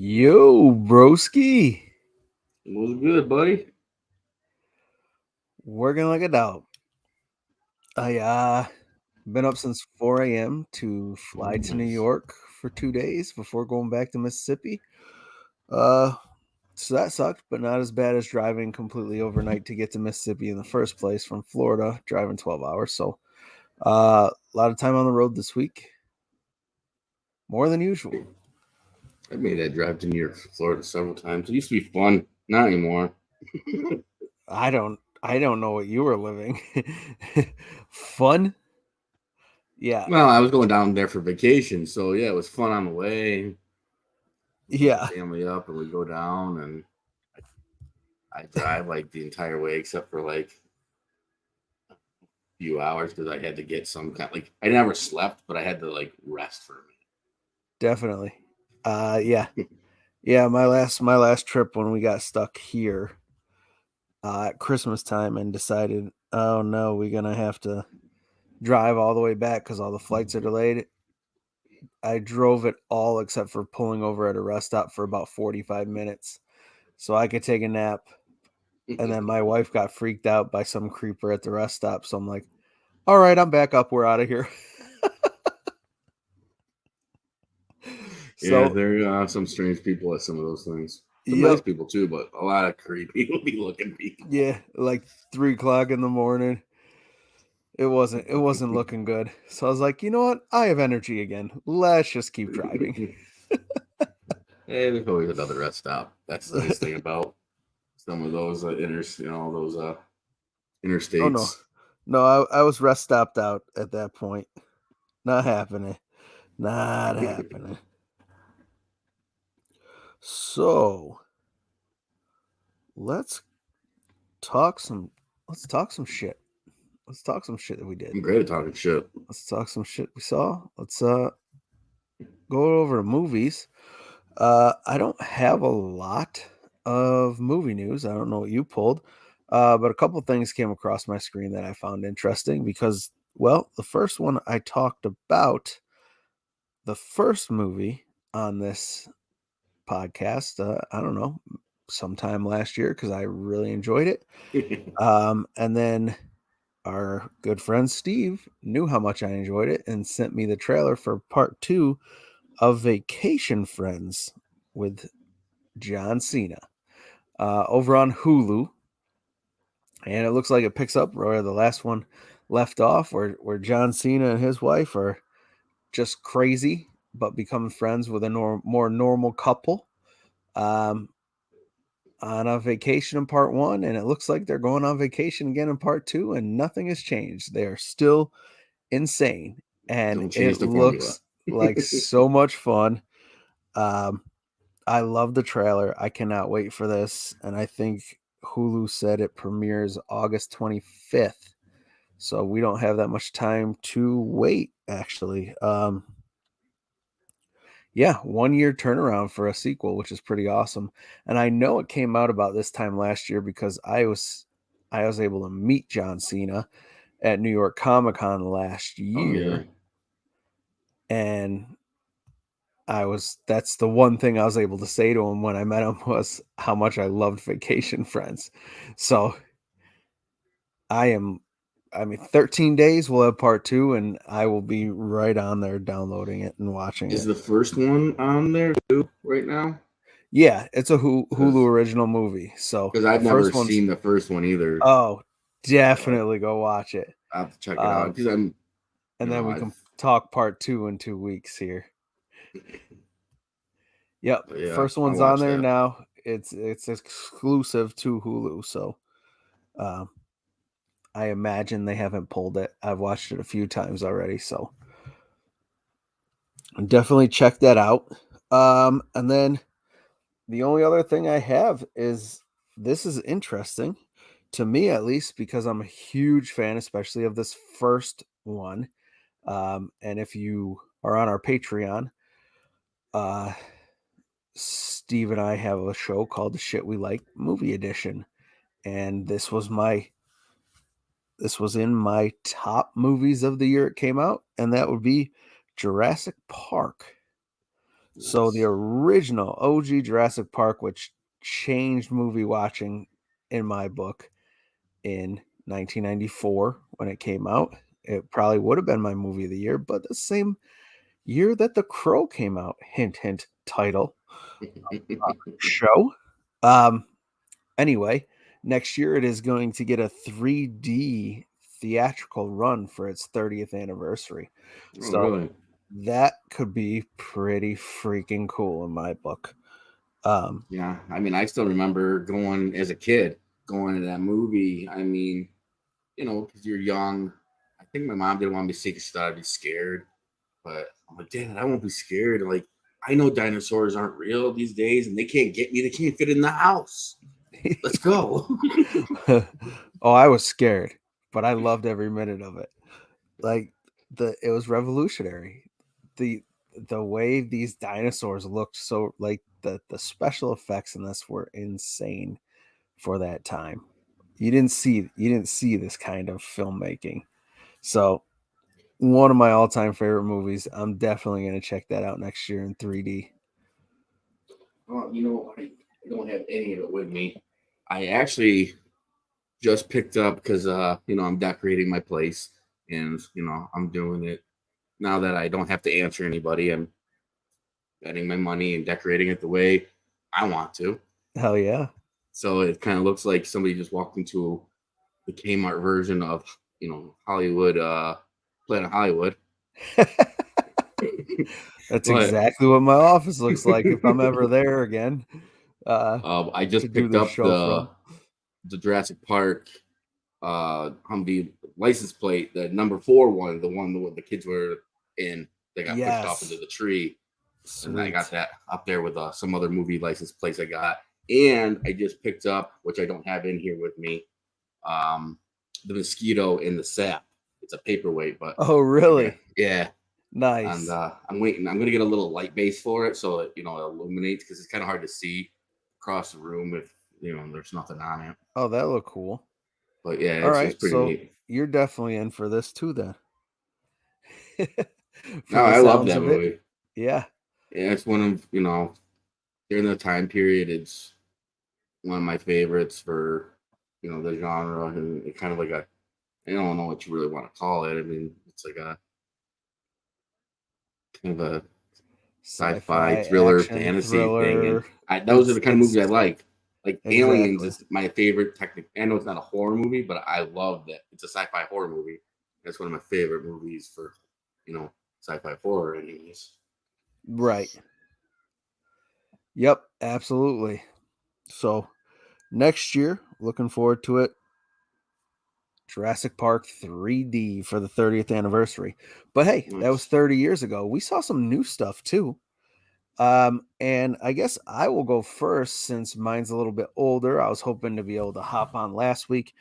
Yo, broski. What's good, buddy? Working like a dog. I been up since 4 a.m. to fly to New Nice. York for 2 days before going back to Mississippi. Uh, so that sucked, but not as bad as driving completely overnight to get to Mississippi in the first place from Florida, driving 12 hours. So a lot of time on the road this week, more than usual. I made that drive to New York, Florida several times. It used to be fun. Not anymore. I don't know what you were living. Fun? Yeah. Well, I was going down there for vacation, so yeah, it was fun on the way. We put the Yeah. family up and we go down, and I drive like the entire way except for like a few hours because I had to get some kind like I never slept, but I had to like rest for a Definitely. Yeah. Yeah, my last trip when we got stuck here at Christmas time and decided, oh no, we're gonna have to drive all the way back because all the flights are delayed. I drove it all except for pulling over at a rest stop for about 45 minutes so I could take a nap. And then minute. my wife got freaked out by some creeper at the rest stop. So I'm like, all right, I'm back up. We're out of here. Yeah, So, there are some strange people at some of those things. Some nice yep. people too, but a lot of creepy, looking people. Yeah, like 3 o'clock in the morning. It wasn't looking good. So I was like, you know what? I have energy again. Let's just keep driving. Hey, there's always another rest stop. That's the nice thing about some of those Oh no. interstates. No, I was rest stopped out at that point. Not happening. Not happening. So let's talk some shit. Let's talk some shit that we did. I'm great at talking shit. Let's talk some shit we saw. Let's go over to movies. I don't have a lot of movie news. I don't know what you pulled. But a couple things came across my screen that I found interesting because, well, the first one I talked about the first movie on this podcast. I don't know, sometime last year because I really enjoyed it. And then our good friend Steve knew how much I enjoyed it and sent me the trailer for part 2 of Vacation Friends with John Cena over on Hulu. And it looks like it picks up where the last one left off, where John Cena and his wife are just crazy, but become friends with a more normal couple on a vacation in part 1. And it looks like they're going on vacation again in part 2, and nothing has changed. They're still insane. And Don't change it the formula. looks like so much fun. I love the trailer. I cannot wait for this. And I think Hulu said it premieres August 25th. So we don't have that much time to wait, actually. Yeah, 1 year turnaround for a sequel, which is pretty awesome. And I know it came out about this time last year because I was able to meet John Cena at New York Comic Con last Oh yeah. year. And that's the one thing I was able to say to him when I met him was how much I loved Vacation Friends. So I mean, 13 days we'll have part 2, and I will be right on there downloading it and watching Is it. the first one on there too right now? Yeah, it's a Hulu Because original movie. So the I've never first one's, seen the first one either. oh, So definitely go watch it. I have to check it out because And then we I've can talk part 2 in 2 weeks here. Yep, yeah, first I'll one's on watch there that. now. It's exclusive to Hulu, so um, I imagine they haven't pulled it. I've watched it a few times already, so definitely check that out. And then the only other thing I have is this is interesting to me, at least, because I'm a huge fan, especially of this first one. And if you are on our Patreon, uh, Steve and I have a show called The Shit We Like Movie Edition, and this was in my top movies of the year it came out, and that would be Jurassic Park. So the Nice. original OG Jurassic Park, which changed movie watching in my book in 1994 when it came out. It probably would have been my movie of the year, but the same year that The Crow came out. Hint, hint, title show. Um, anyway, next year it is going to get a 3D theatrical run for its 30th anniversary. Oh, So really? that could be pretty freaking cool in my book. Um, Yeah. I mean, I still remember going as a kid, going to that movie. I mean, because you're young. I think my mom didn't want me to see because she thought I'd be scared. But I'm like, Dad, I won't be scared. Like, I know dinosaurs aren't real these days and they can't get me. They can't fit in the house. Let's go. oh, I was scared, but I loved every minute of it. Like it was revolutionary. The the way these dinosaurs looked, so like the special effects in this were insane for that time. You didn't see this kind of filmmaking. So one of my all-time favorite movies. I'm definitely going to check that out next year in 3D. I don't have any of it with me. I actually just picked up because I'm decorating my place and I'm doing it now that I don't have to answer anybody. I'm spending my money and decorating it the way I want to. Hell yeah. So it kind of looks like somebody just walked into the Kmart version of Hollywood, Planet Hollywood. That's But exactly what my office looks like if I'm ever there again, uh, I to just do picked the up show from. the Jurassic Park Humvee license plate, the number 4 one, the one that the kids were in, that got pushed off into Yes. the tree, and I got Sweet. that up there with some other movie license plates I got, and I just picked up, which I don't have in here with me, um, the mosquito in the sap. It's a paperweight, but Oh, okay, really? yeah. And Nice. I'm waiting. I'm gonna get a little light base for it so it illuminates because it's kind of hard to see across the room if there's nothing on it. Oh, that look cool. But yeah, it's Alright, pretty so neat. you're definitely in for this too then. No, From the I love sounds that of it. movie. Yeah. Yeah, it's one of during the time period. It's one of my favorites for the genre, and it kind of like I don't know what you really want to call it. I mean, it's like a kind of a sci-fi Sci-fi, thriller action, fantasy thing, and thriller. those are the kind of It's movies I like. Like Aliens exactly. is my favorite. I know it's not a horror movie, but I love that it's a sci-fi horror movie. That's one of my favorite movies for you know sci-fi horror. Anyways, Right. Yep, absolutely. So, next year, looking forward to it. Jurassic Park 3D for the 30th anniversary. But hey, that was nice. 30 years ago. We saw some new stuff too. And I guess I will go first since mine's a little bit older. I was hoping to be able to hop on last week,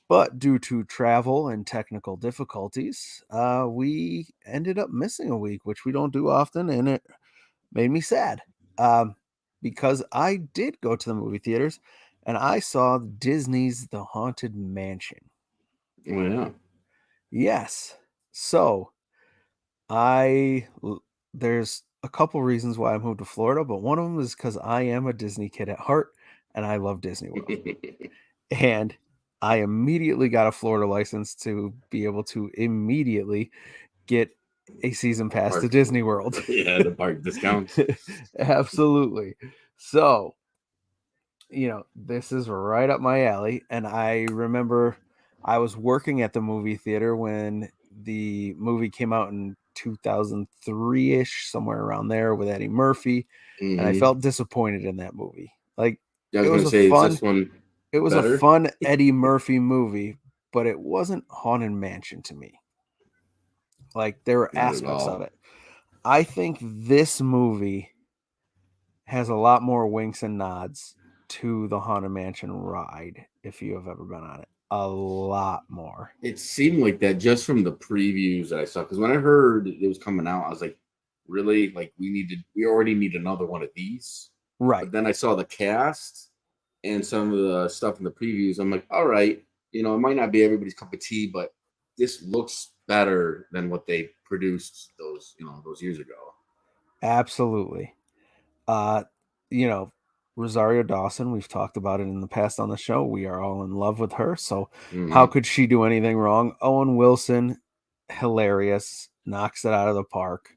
but due to travel and technical difficulties, we ended up missing a week, which we don't do often, and it made me sad. Um, because I did go to the movie theaters and I saw Disney's The Haunted Mansion. Oh yeah. Yes. So I l- there's a couple reasons why I moved to Florida, but one of them is because I am a Disney kid at heart and I love Disney World. And I immediately got a Florida license to be able to immediately get a season The pass to park, Disney World. yeah, the park discounts. Absolutely. So, this is right up my alley. And I remember I was working at the movie theater when the movie came out in 2003 ish, somewhere around there with Eddie Murphy. And I Hmm. felt disappointed in that movie. Like, Yeah, I it was was gonna a say, is fun, this one it was a better? fun Eddie Murphy movie, but it wasn't Haunted Mansion to me. Like, there were Not at aspects of all. it. I think this movie has a lot more winks and nods to the Haunted Mansion ride if you have ever been on it. A lot more. It seemed like that just from the previews that I saw. Because when I heard it was coming out, I was like, really? Like we already need another one of these. Right. But then I saw the cast and some of the stuff in the previews. I'm like, all right, it might not be everybody's cup of tea, but this looks better than what they produced those years ago. Absolutely. Uh, you know, Rosario Dawson, we've talked about it in the past on the show. We are all in love with her. So how Hmm. could she do anything wrong? Owen Wilson, hilarious, knocks it out of the park.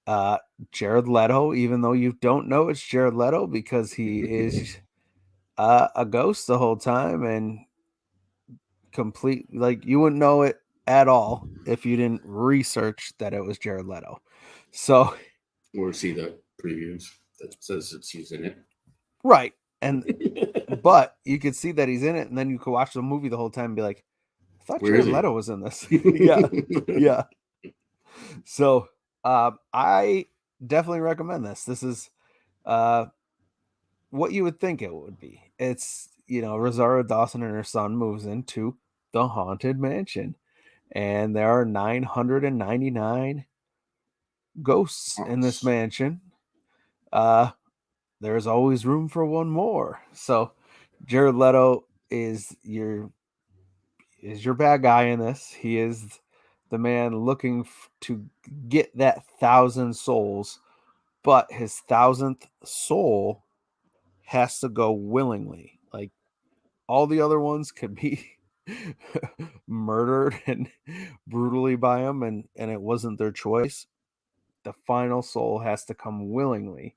Uh, Jared Leto, even though you don't know it's Jared Leto because he is a ghost the whole time and complete, like, you wouldn't know it at all if you didn't research that it was Jared Leto. So, Or see the previews that says it's using it. right. And but you could see that he's in it, and then you could watch the movie the whole time and be like, I thought Where is Jared he? Leto was in this. Yeah. Yeah. So I definitely recommend this. This is uh what you would think it would be. It's, Rosario Dawson and her son moves into the haunted mansion, and there are 999 ghosts in this mansion. Uh there's always room for one more. So Jared Leto is your bad guy in this. He is the man looking to get that 1,000 souls, but his 1,000th soul has to go willingly. Like, all the other ones could be murdered and brutally by him, and it wasn't their choice. The final soul has to come willingly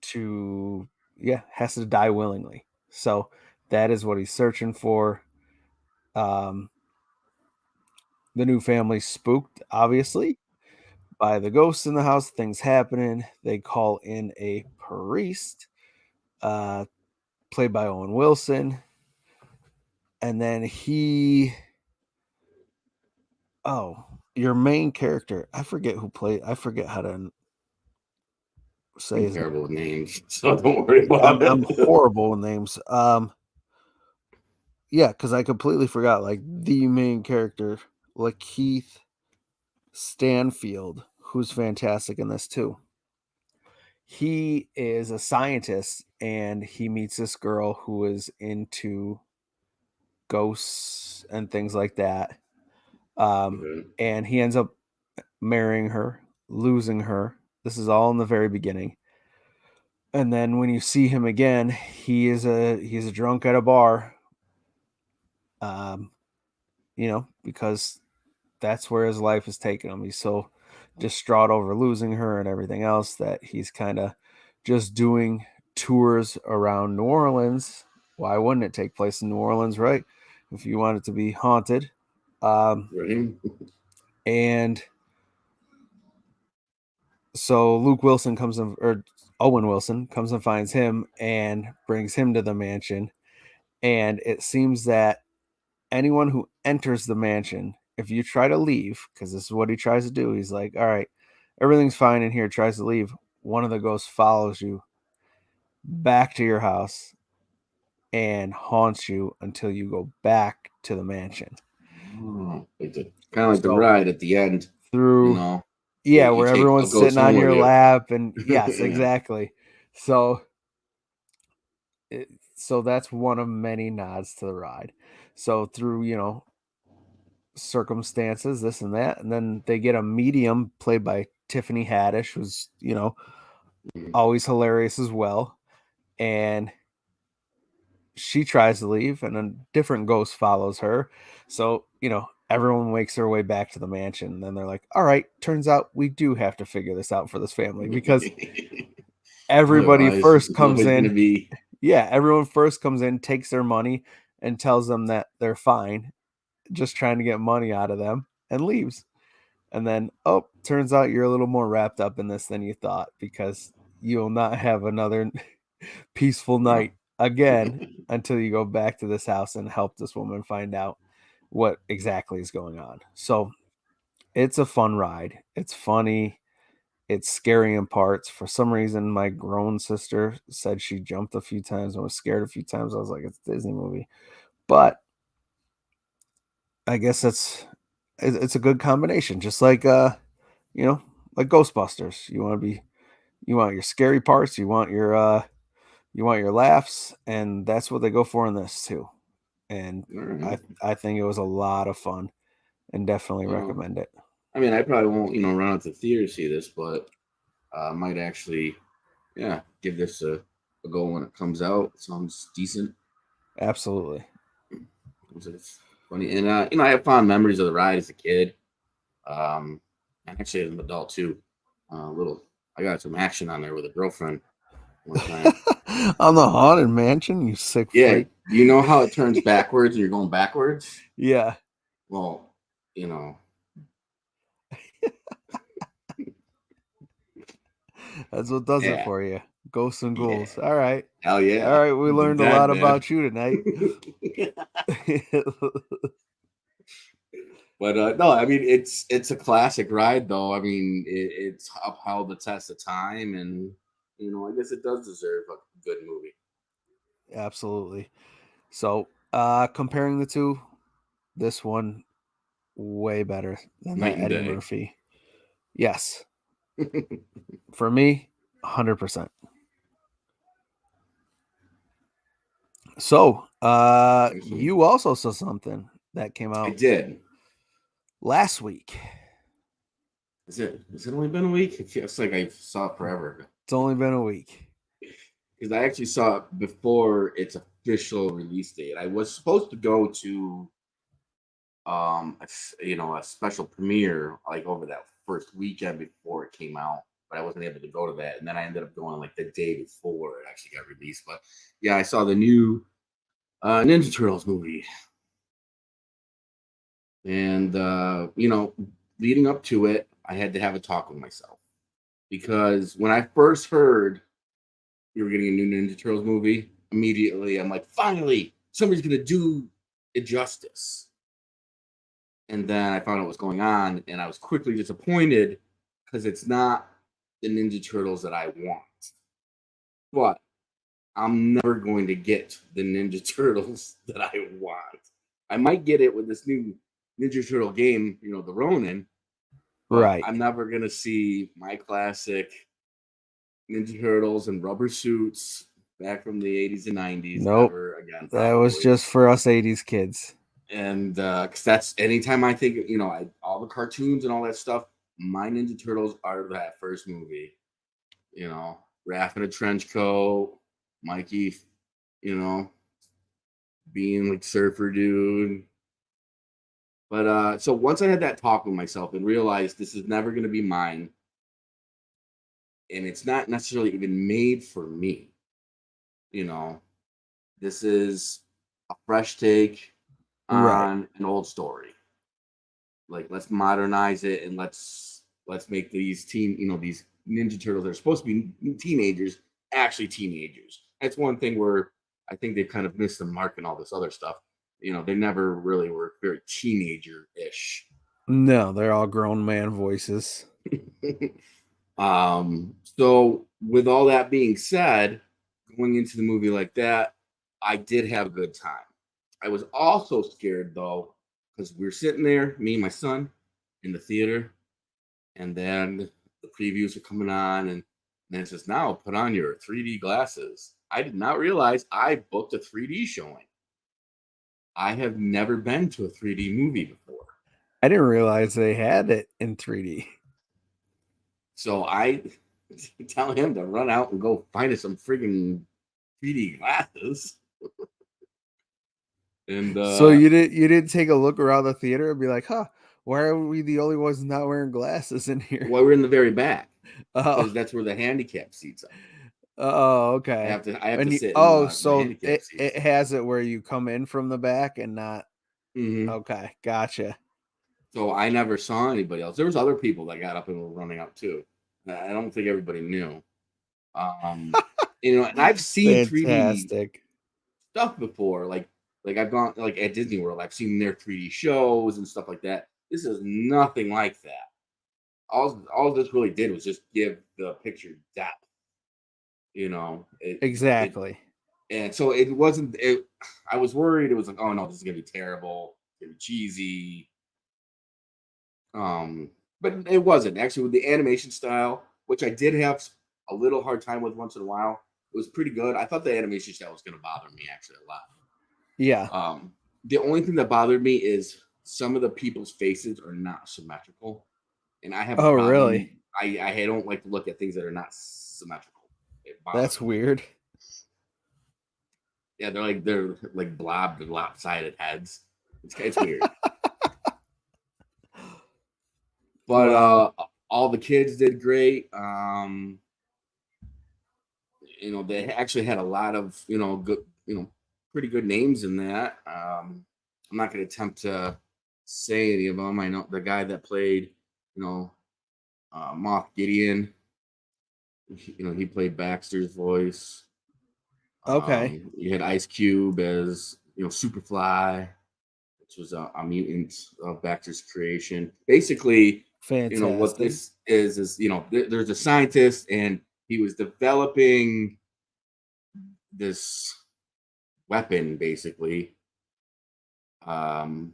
to, yeah, has to die willingly. So that is what he's searching for. Um, the new family's spooked, obviously, by the ghosts in the house, things happening. They call in a priest, uh, played by Owen Wilson, and then oh, your main character, I forget how to say I'm his name. terrible with names, so don't worry about I'm it. horrible with names. Yeah, because I completely forgot, like, the main character, Lakeith Stanfield, who's fantastic in this too. He is a scientist, and he meets this girl who is into ghosts and things like that. Um, Okay. and he ends up marrying her, losing her. This is all in the very beginning. And then when you see him again, he's a drunk at a bar. Um, because that's where his life is taking him. He's so distraught over losing her and everything else that he's kind of just doing tours around New Orleans. Why wouldn't it take place in New Orleans, right? If you want it to be haunted. Right? And so Luke Wilson comes in, or Owen Wilson comes and finds him and brings him to the mansion. And it seems that anyone who enters the mansion, if you try to leave, because this is what he tries to do, he's like, all right, everything's fine in here, tries to leave. One of the ghosts follows you back to your house and haunts you until you go back to the mansion. Oh, like kind of like the So ride at the end, you through, know, yeah, you where take a everyone's ghost sitting on home with your you. lap, and yes, Yeah. exactly. So so that's one of many nods to the ride. So through, circumstances, this and that, and then they get a medium played by Tiffany Haddish, who's, always hilarious as well. And she tries to leave, and a different ghost follows her. So, everyone wakes their way back to the mansion. And then they're like, all right, turns out we do have to figure this out for this family, because everybody Otherwise, first comes nobody's gonna in. be. Yeah, everyone first comes in, takes their money, and tells them that they're fine, just trying to get money out of them, and leaves. And then, oh, turns out you're a little more wrapped up in this than you thought, because you'll not have another peaceful Well, night again until you go back to this house and help this woman find out what exactly is going on. So it's a fun ride. It's funny. It's scary in parts. For some reason, my grown sister said she jumped a few times and was scared a few times. I was like, it's a Disney movie. But I guess it's a good combination. Just like you know, like Ghostbusters. You want your scary parts, you want your laughs, and that's what they go for in this too. And all right. I think it was a lot of fun, and definitely Well, recommend it. I mean, I probably won't, run out to theater to see this, but Might actually, yeah, give this a go when it comes out. It sounds decent. Absolutely. It's funny, and I have fond memories of the ride as a kid. And actually as an adult too. Little, I got some action on there with a girlfriend one time. On the Haunted Mansion, you sick Yeah, freak. you know how it turns backwards and you're going backwards? Yeah, Well, you know, that's what does it yeah, for you. Ghosts and yeah, ghouls. All right. hell All yeah, right, we the learned a dead lot man. about you tonight. But no, I mean it's a classic ride though. I mean it's upheld the test of time, and I guess it does deserve a good movie. Absolutely. So, comparing the two, this one way better than Night that and Eddie day. Murphy. Yes, for me, 100%. So, Excellent. you also saw something that came I out did. last week. Is it? Has it only been a week? It feels like I saw it forever ago. It's only been a week. Because I actually saw it before its official release date. I was supposed to go to a special premiere like over that first weekend before it came out, but I wasn't able to go to that. And then I ended up going like the day before it actually got released. But yeah, I saw the new Ninja Turtles movie, and leading up to it, I had to have a talk with myself because when I first heard you were getting a new Ninja Turtles movie, immediately I'm like, finally, somebody's gonna do it justice. And then I found out what's going on, and I was quickly disappointed because it's not the Ninja Turtles that I want. But I'm never going to get the Ninja Turtles that I want. I might get it with this new Ninja Turtle game, the Ronin, but Right. I'm never gonna see my classic Ninja Turtles and rubber suits back from the 80s and 90s Nope. ever again, That was probably. just for us 80s kids. And because that's anytime I think, all the cartoons and all that stuff, my Ninja Turtles are that first movie. Raph in a trench coat, Mikey, you know, being like surfer dude. But so once I had that talk with myself and realized this is never going to be mine, and it's not necessarily even made for me, you know, this is a fresh take Right. on an old story. Like let's modernize it and let's make these Ninja Turtles that are supposed to be teenagers actually teenagers. That's one thing where I think they've kind of missed the mark and all this other stuff. They never really were very teenager-ish. No, they're all grown man voices. So with all that being said, going into the movie like that, I did have a good time. I was also scared though, because we were sitting there, me and my son, in the theater, and then the previews are coming on, and then it says, now put on your 3D glasses. I did not realize I booked a 3D showing. I have never been to a 3D movie before. I didn't realize they had it in 3D. So I tell him to run out and go find us some friggin' 3D glasses. And So you didn't take a look around the theater and be like, huh, why are we the only ones not wearing glasses in here? well, we're in the very back Oh, because that's where the handicap seats are. oh, I okay. have to I have to And you, sit in oh, the so handicap it seats. has it where you come in from the back and not. Hmm. Okay, gotcha. So I never saw anybody else. There was other people that got up and were running out too. I don't think everybody knew. Um, and I've seen 3D Fantastic. stuff before. Like I've gone like at Disney World. I've seen their 3D shows and stuff like that. This is nothing like that. All this really did was just give the picture depth. It Exactly. and so it wasn't. I was worried. It was like, oh no, this is gonna be terrible. It's gonna be cheesy. Um, but it wasn't actually with the animation style, which I did have a little hard time with once in a while. It was pretty good. I thought the animation style was going to bother me actually a lot. Yeah. The only thing that bothered me is some of the people's faces are not symmetrical, and I have a Oh, problem really? I don't like to look at things that are not symmetrical. It bothers That's me. weird. Yeah, they're like blobbed and lopsided heads. It's weird. But Wow. all the kids did great. They actually had a lot of good, pretty good names in that. I'm not going to attempt to say any of them. I know the guy that played, you know, Moff Gideon. He played Baxter's voice. Okay. You had Ice Cube as Superfly, which was a mutant of Baxter's creation. Basically, what Fantastic. this is there's a scientist and he was developing this weapon basically. Um,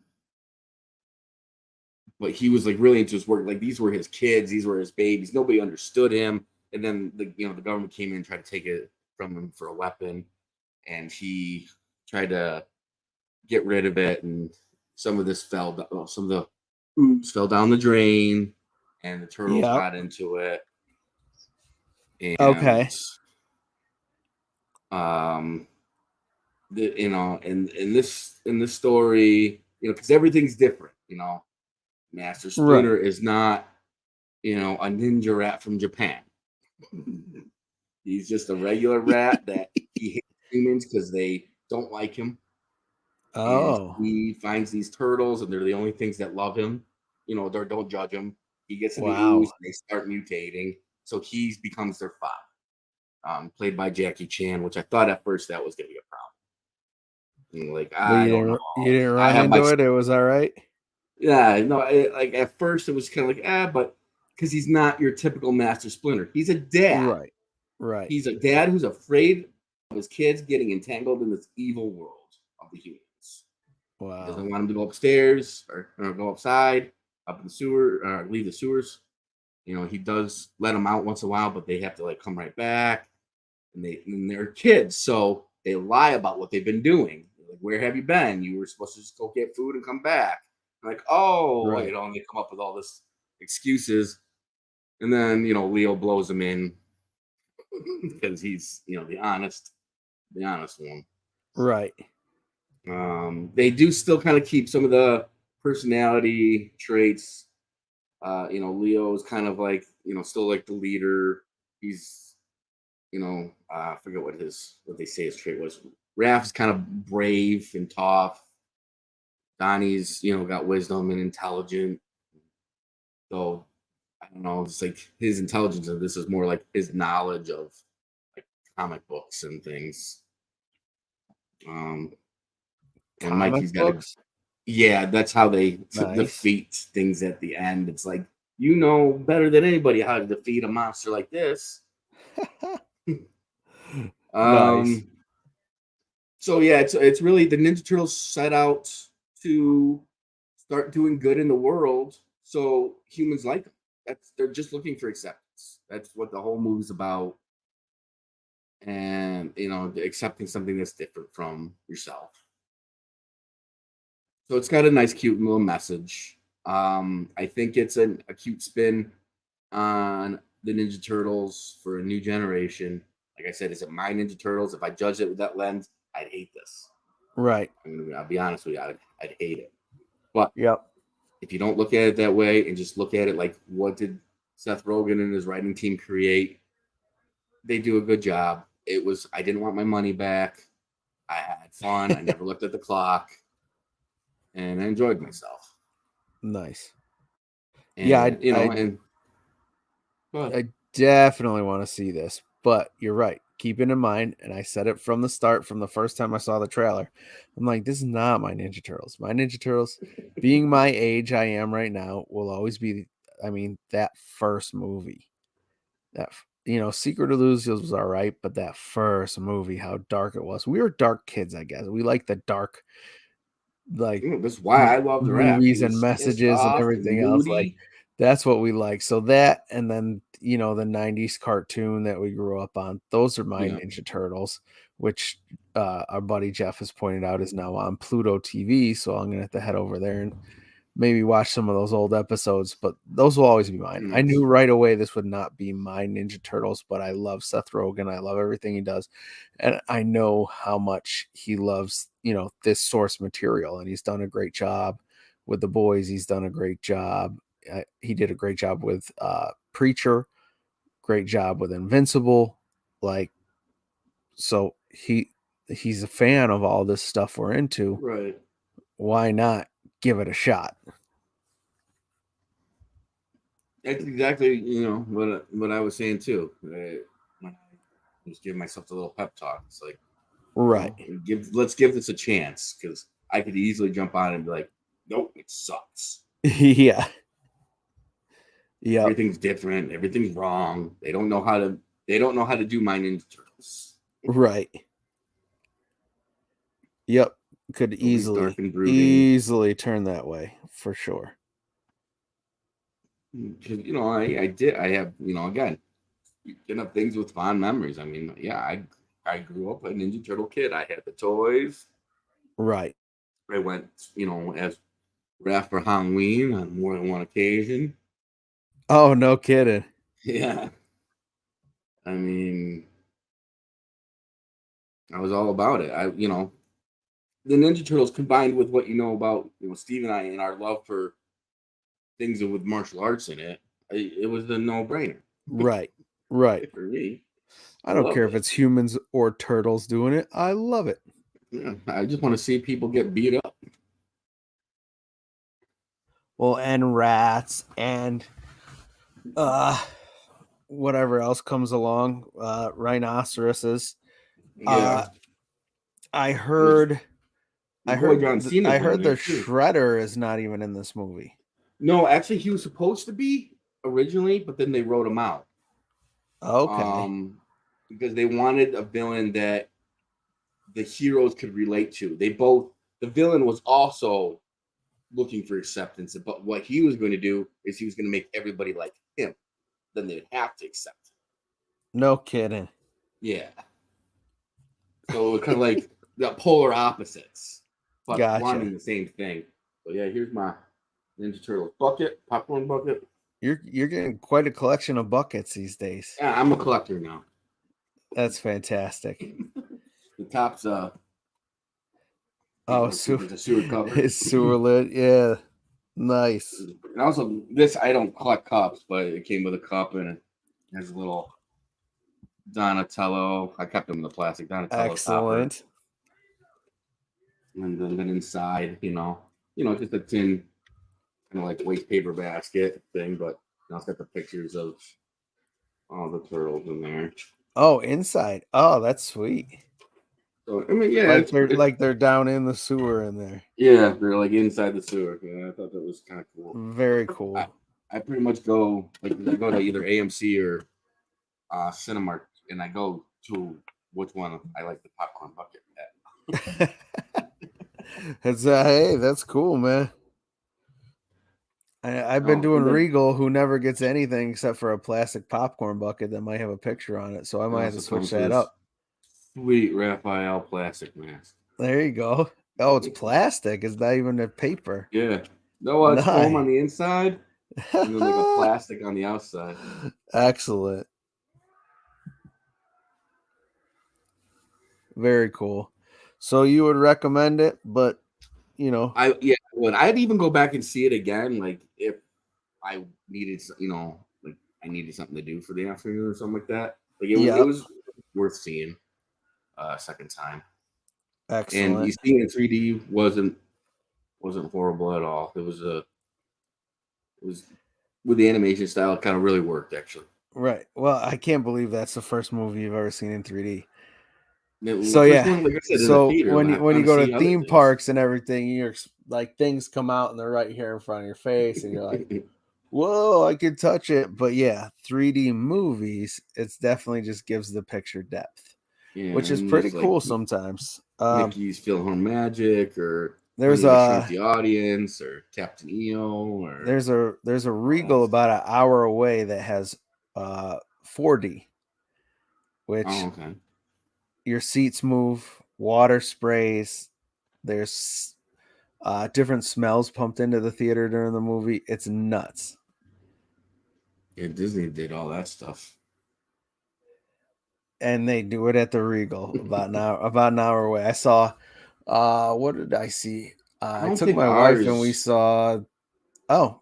but he was like really into his work. Like these were his kids, these were his babies. Nobody understood him. And then the government came in and tried to take it from him for a weapon, and he tried to get rid of it. And some of this some of the ooze fell down the drain, and the turtles Yep. got into it. And Okay. um, in this story, because everything's different. Master Right. Splinter is not, a ninja rat from Japan. He's just a regular rat that he hates humans because they don't like him. And Oh. he finds these turtles, and they're the only things that love him. Don't judge him. He gets in the ooze, Wow. and they start mutating. So he becomes their father, played by Jackie Chan, which I thought at first that was going to be a problem. Like, But I don't know. you didn't I run have my into it. It was all right. Yeah, no, like at first it was kind of like, but because he's not your typical Master Splinter. He's a dad. Right. Right. He's a dad who's afraid of his kids getting entangled in this evil world of the humans. He Wow. doesn't want them to go upstairs or go outside, up in the sewer, or leave the sewers. He does let them out once in a while, but they have to like come right back. And they're kids, so they lie about what they've been doing. Like, where have you been? You were supposed to just go get food and come back. Like, oh, Right. and they come up with all this excuses, and then Leo blows him in because he's the honest one. Right. They do still kind of keep some of the personality traits. Leo's kind of like still like the leader. He's I forget what they say his trait was. Raph's kind of brave and tough. Donnie's got wisdom and intelligent. So I don't know. It's like his intelligence of this is more like his knowledge of like comic books and things. Um, and Comic Mikey's got a books. yeah. That's how they Nice. defeat things at the end. It's like better than anybody how to defeat a monster like this. Nice. Um, so yeah, it's really the Ninja Turtles set out to start doing good in the world, so humans like them. They're just looking for acceptance. That's what the whole movie's about, and accepting something that's different from yourself. So it's got a nice, cute little message. I think it's a cute spin on the Ninja Turtles for a new generation. Like I said, is it my Ninja Turtles? If I judged it with that lens, I'd hate this. Right. I'll be honest with you, I'd hate it. But Yep. if you don't look at it that way and just look at it like what did Seth Rogen and his writing team create, they do a good job. I didn't want my money back. I had fun. I never looked at the clock, and I enjoyed myself. Nice. Yeah, And and but I definitely want to see this, but you're right. Keep it in mind, and I said it from the start, from the first time I saw the trailer. I'm like, this is not my Ninja Turtles. My Ninja Turtles, being my age I am right now, will always be, I mean, that first movie. Secret of Illusions was all right, but that first movie, how dark it was. We were dark kids, I guess. We like the dark, like that's why I love the rap. He movies and was pissed messages and off and everything else. Like moody. that's what we like. So that and then the 90s cartoon that we grew up on, those are my Yeah. Ninja Turtles, which our buddy Jeff has pointed out is now on Pluto TV. So I'm gonna have to head over there and maybe watch some of those old episodes, but those will always be mine. I Nice. knew right away this would not be my Ninja Turtles, but I love Seth Rogen. I love everything he does. And I know how much he loves, this source material, and he's done a great job with The Boys. He's done a great job. He did a great job with Preacher, great job with Invincible. Like, so he's a fan of all this stuff we're into. Right. Why not give it a shot? That's exactly what I was saying too. When I was giving myself a little pep talk. It's like, Right. let's give this a chance, because I could easily jump on and be like, nope, it sucks. Yeah. Yep. Everything's different. Everything's wrong. They don't know how to do my Ninja Turtles. Right. Yep. Could Nobody's dark and brooding. easily turn that way for sure. Because I have again, enough things with fond memories. I mean, yeah, I grew up a Ninja Turtle kid. I had the toys. Right. I went, as Raph for Halloween on more than one occasion. Oh, no kidding. Yeah. I mean, I was all about it. The Ninja Turtles combined with what you know about Steve and I and our love for things with martial arts in it, it was a no-brainer. Right. Right. For me. I don't care if it. it's humans or turtles doing it. I love it. Yeah, I just want to see people get beat up. Well, and rats and whatever else comes along, rhinoceroses. Yeah. I heard John Cena's I in heard there, the too. Shredder is not even in this movie. No, actually, he was supposed to be originally, but then they wrote him out. Okay. Because they wanted a villain that the heroes could relate to. The villain was also looking for acceptance, but what he was going to do is he was going to make everybody like him. Then they'd have to accept him. No kidding. Yeah. So it was kind of like the polar opposites, but Gotcha. wanting the same thing. So yeah, here's my Ninja Turtles popcorn bucket. You're getting quite a collection of buckets these days. Yeah, I'm a collector now. That's fantastic. The top's oh, the sewer cover. His sewer lid, yeah, nice. And also, this I don't collect cups, but it came with a cup and it has a little Donatello. I kept them in the plastic Donatello. Excellent. Topper. And then inside, just a tin, kind of like waste paper basket thing, but now it's got the pictures of all the turtles in there. Oh, inside. Oh, that's sweet. So I mean, yeah, like they're down in the sewer in there. Yeah, they're like inside the sewer. Yeah, I thought that was kind of cool. Very cool. I pretty much go to either AMC or Cinemark, and I go to which one I like the popcorn bucket at. That's cool, man. I've been doing Regal, who never gets anything except for a plastic popcorn bucket that might have a picture on it, so I might have to switch that up. Sweet Raphael plastic mask. There you go. Oh, it's plastic. It's not even a paper. Yeah. No, it's foam on the inside, and then like a plastic on the outside. Excellent. Very cool. So you would recommend it, but I would. I'd even go back and see it again, like if I needed, like I needed something to do for the afternoon or something like that. Like it was worth seeing a second time. Excellent. And you seeing it in 3D wasn't horrible at all. It was with the animation style, it kind of really worked actually. Right. Well, I can't believe that's the first movie you've ever seen in 3D. So yeah, one, like I said, so when you go to theme parks and everything, you're like things come out and they're right here in front of your face, and you're like, "Whoa, I can touch it!" But yeah, 3D movies, it's definitely just gives the picture depth, which is pretty cool sometimes. Mickey's PhilharMagic, or there's the audience, or Captain EO, or there's a Regal about an hour away that has 4D, which your seats move, water sprays, there's different smells pumped into the theater during the movie. It's nuts. Yeah, Disney did all that stuff. And they do it at the Regal about an hour away. I saw what did I see? I I don't took think my wife and we ours. saw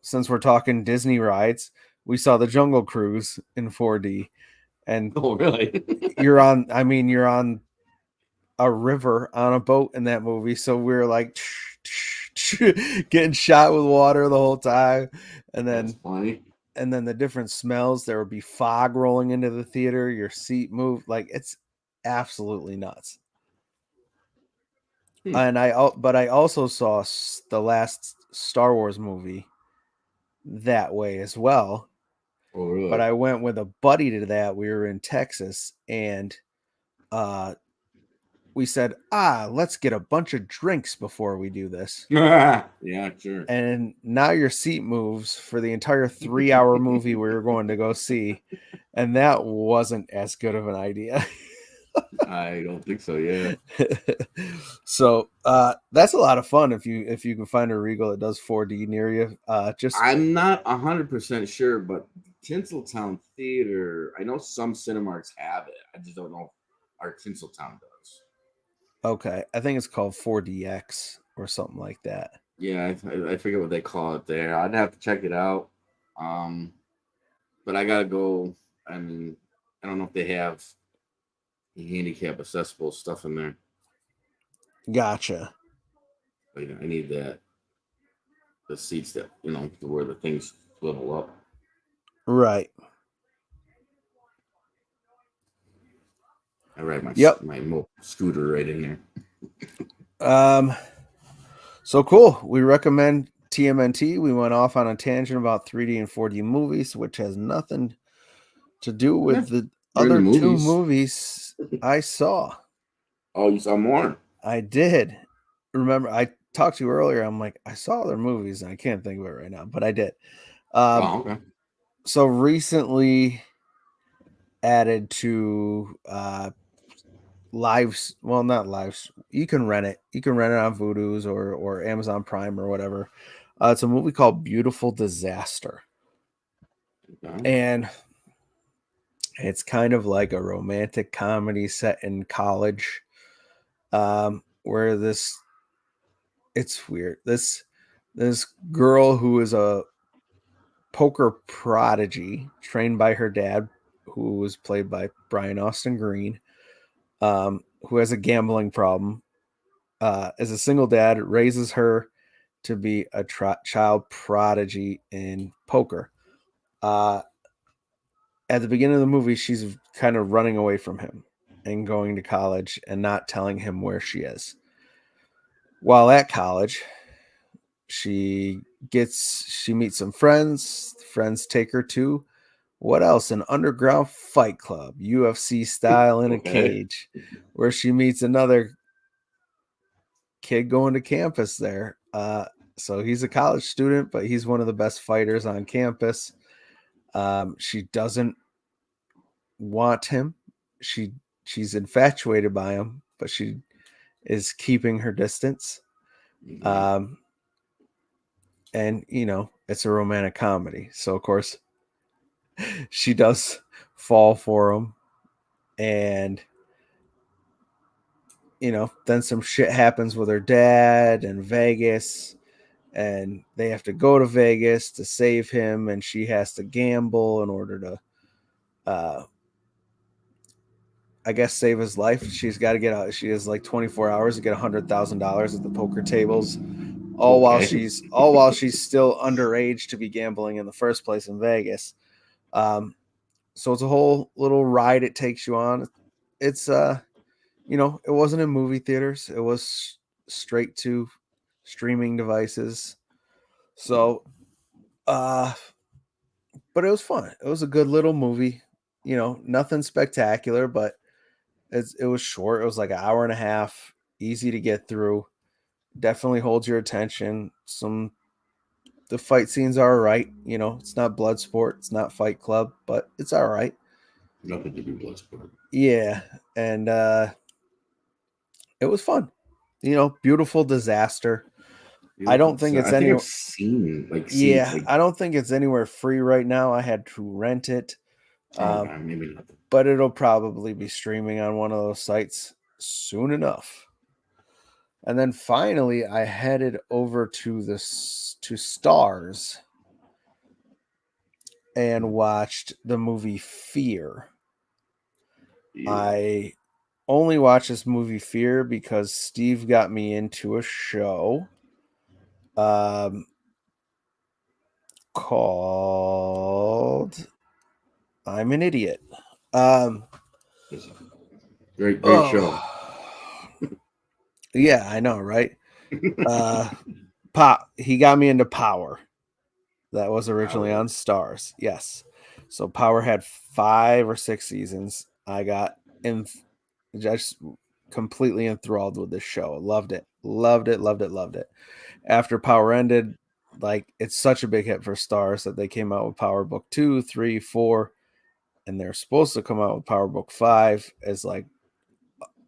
since we're talking Disney rides, we saw the Jungle Cruise in 4D. And Oh, really? you're on a river on a boat in that movie. So we were like getting shot with water the whole time. And That's then funny. the different smells, there would be fog rolling into the theater, your seat moved, like it's absolutely nuts. Hmm. And I also saw the last Star Wars movie that way as well. Oh, But really? I went with a buddy to that. We were in Texas, and uh we said, let's get a bunch of drinks before we do this. Yeah, sure. And now your seat moves for the entire 3 hour movie we were going to go see. And that wasn't as good of an idea. I don't think so. Yeah, So that's a lot of fun if you can find a Regal that does 4D near you. Just I'm not 100% sure, but Tinseltown Theater. I know some Cinemarks have it. I just don't know if our Tinseltown does. okay. I think it's called 4DX or something like that. Yeah, I forget what they call it there. I'd have to check it out. Um, but I gotta go. I mean, I don't know if they have handicap accessible stuff in there. Gotcha. But, I need the seats that where the things swivel up. Right. I ride Yep. my scooter right in there. Um. So cool. We recommend TMNT. We went off on a tangent about 3D and 4D movies, which has nothing to do Yeah, with the you're in the other two movies. movies I saw. Oh, you saw more? I did. Remember, I talked to you earlier. I'm like, I saw other movies, and I can't think of it right now, but I did. Oh, okay. So recently added to lives. Well, not lives. You can rent it. You can rent it on Vudu's or Amazon Prime or whatever. It's a movie called Beautiful Disaster, Okay. and it's kind of like a romantic comedy set in college, where it's weird. This girl who is a poker prodigy trained by her dad, who was played by Brian Austin Green, who has a gambling problem. As a single dad, raises her to be a child prodigy in poker. Uh, at the beginning of the movie, she's kind of running away from him and going to college and not telling him where she is. While at college, she meets some friends. Friends take her to what else? An underground fight club, UFC style in a Okay. cage, where she meets another kid going to campus there. So he's a college student, but he's one of the best fighters on campus. She doesn't want him. She she's infatuated by him, but she is keeping her distance. Okay. Um, and it's a romantic comedy, so of course she does fall for him, and then some shit happens with her dad in Vegas, and they have to go to Vegas to save him, and she has to gamble in order to, uh, I guess, save his life. She's got to get out. She has like 24 hours to get $100,000 at the poker tables, Okay. all while she's still underage to be gambling in the first place in Vegas. So it's a whole little ride it takes you on. It's it wasn't in movie theaters. It was straight to streaming devices. So, uh, but it was fun. It was a good little movie. Nothing spectacular, but it was short. It was like an hour and a half, easy to get through. Definitely holds your attention. The fight scenes are all right. It's not blood sport, it's not Fight Club, but it's all right. Nothing to do blood sport. Yeah, and it was fun. Beautiful disaster. I don't think it's I think any. I've seen Yeah, I don't think it's anywhere free right now. I had to rent it, um, okay, maybe not. but it'll probably be streaming on one of those sites soon enough. And then finally, I headed over to to Stars and watched the movie Fear. Yeah. I only watched this movie Fear because Steve got me into a show um, called I'm an Idiot. Um, It's a great show. oh, yeah, I know, right? Uh, he got me into Power. That was originally Power. on Stars. Yes. So Power had 5 or 6 seasons. I got in just completely enthralled with this show. Loved it. Loved it. Loved it. Loved it. After Power ended, like it's such a big hit for Stars that they came out with Power Book 2, 3, 4, and they're supposed to come out with Power Book 5 as like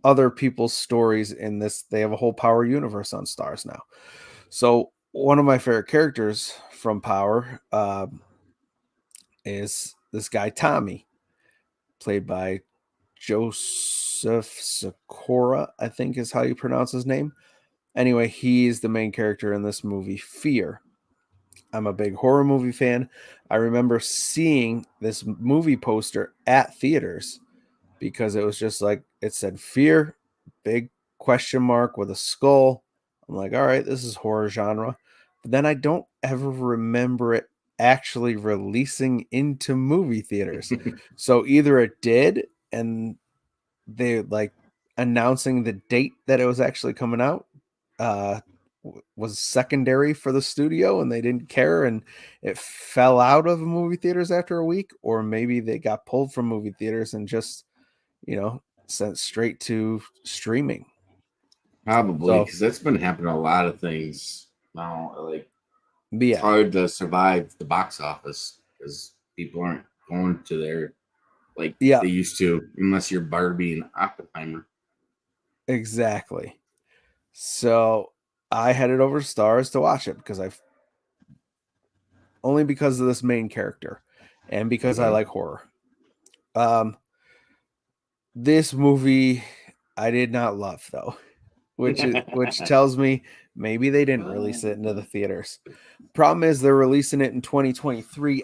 other people's stories in this. They have a whole Power universe on Stars now. So one of my favorite characters from Power is this guy Tommy, played by Joseph Sikora, I think is how you pronounce his name. Anyway, he's the main character in this movie, Fear. I'm a big horror movie fan. I remember seeing this movie poster at theaters because it was just like it said Fear, big question mark with a skull. I'm like, all right, this is horror genre. But then I don't ever remember it actually releasing into movie theaters. So either it did and they like announcing the date that it was actually coming out uh was secondary for the studio and they didn't care and it fell out of movie theaters after a week, or maybe they got pulled from movie theaters and just sent straight to streaming. Probably So because that's been happening a lot of things now. Like it's yeah, hard to survive the box office because people aren't going to their like yeah, they used to unless you're Barbie and Oppenheimer. exactly. So I headed over to Stars to watch it because I've only because of this main character and because I Okay. like horror. um this movie I did not love though, which tells me maybe they didn't release it into the theaters. Problem is they're releasing it in 2023.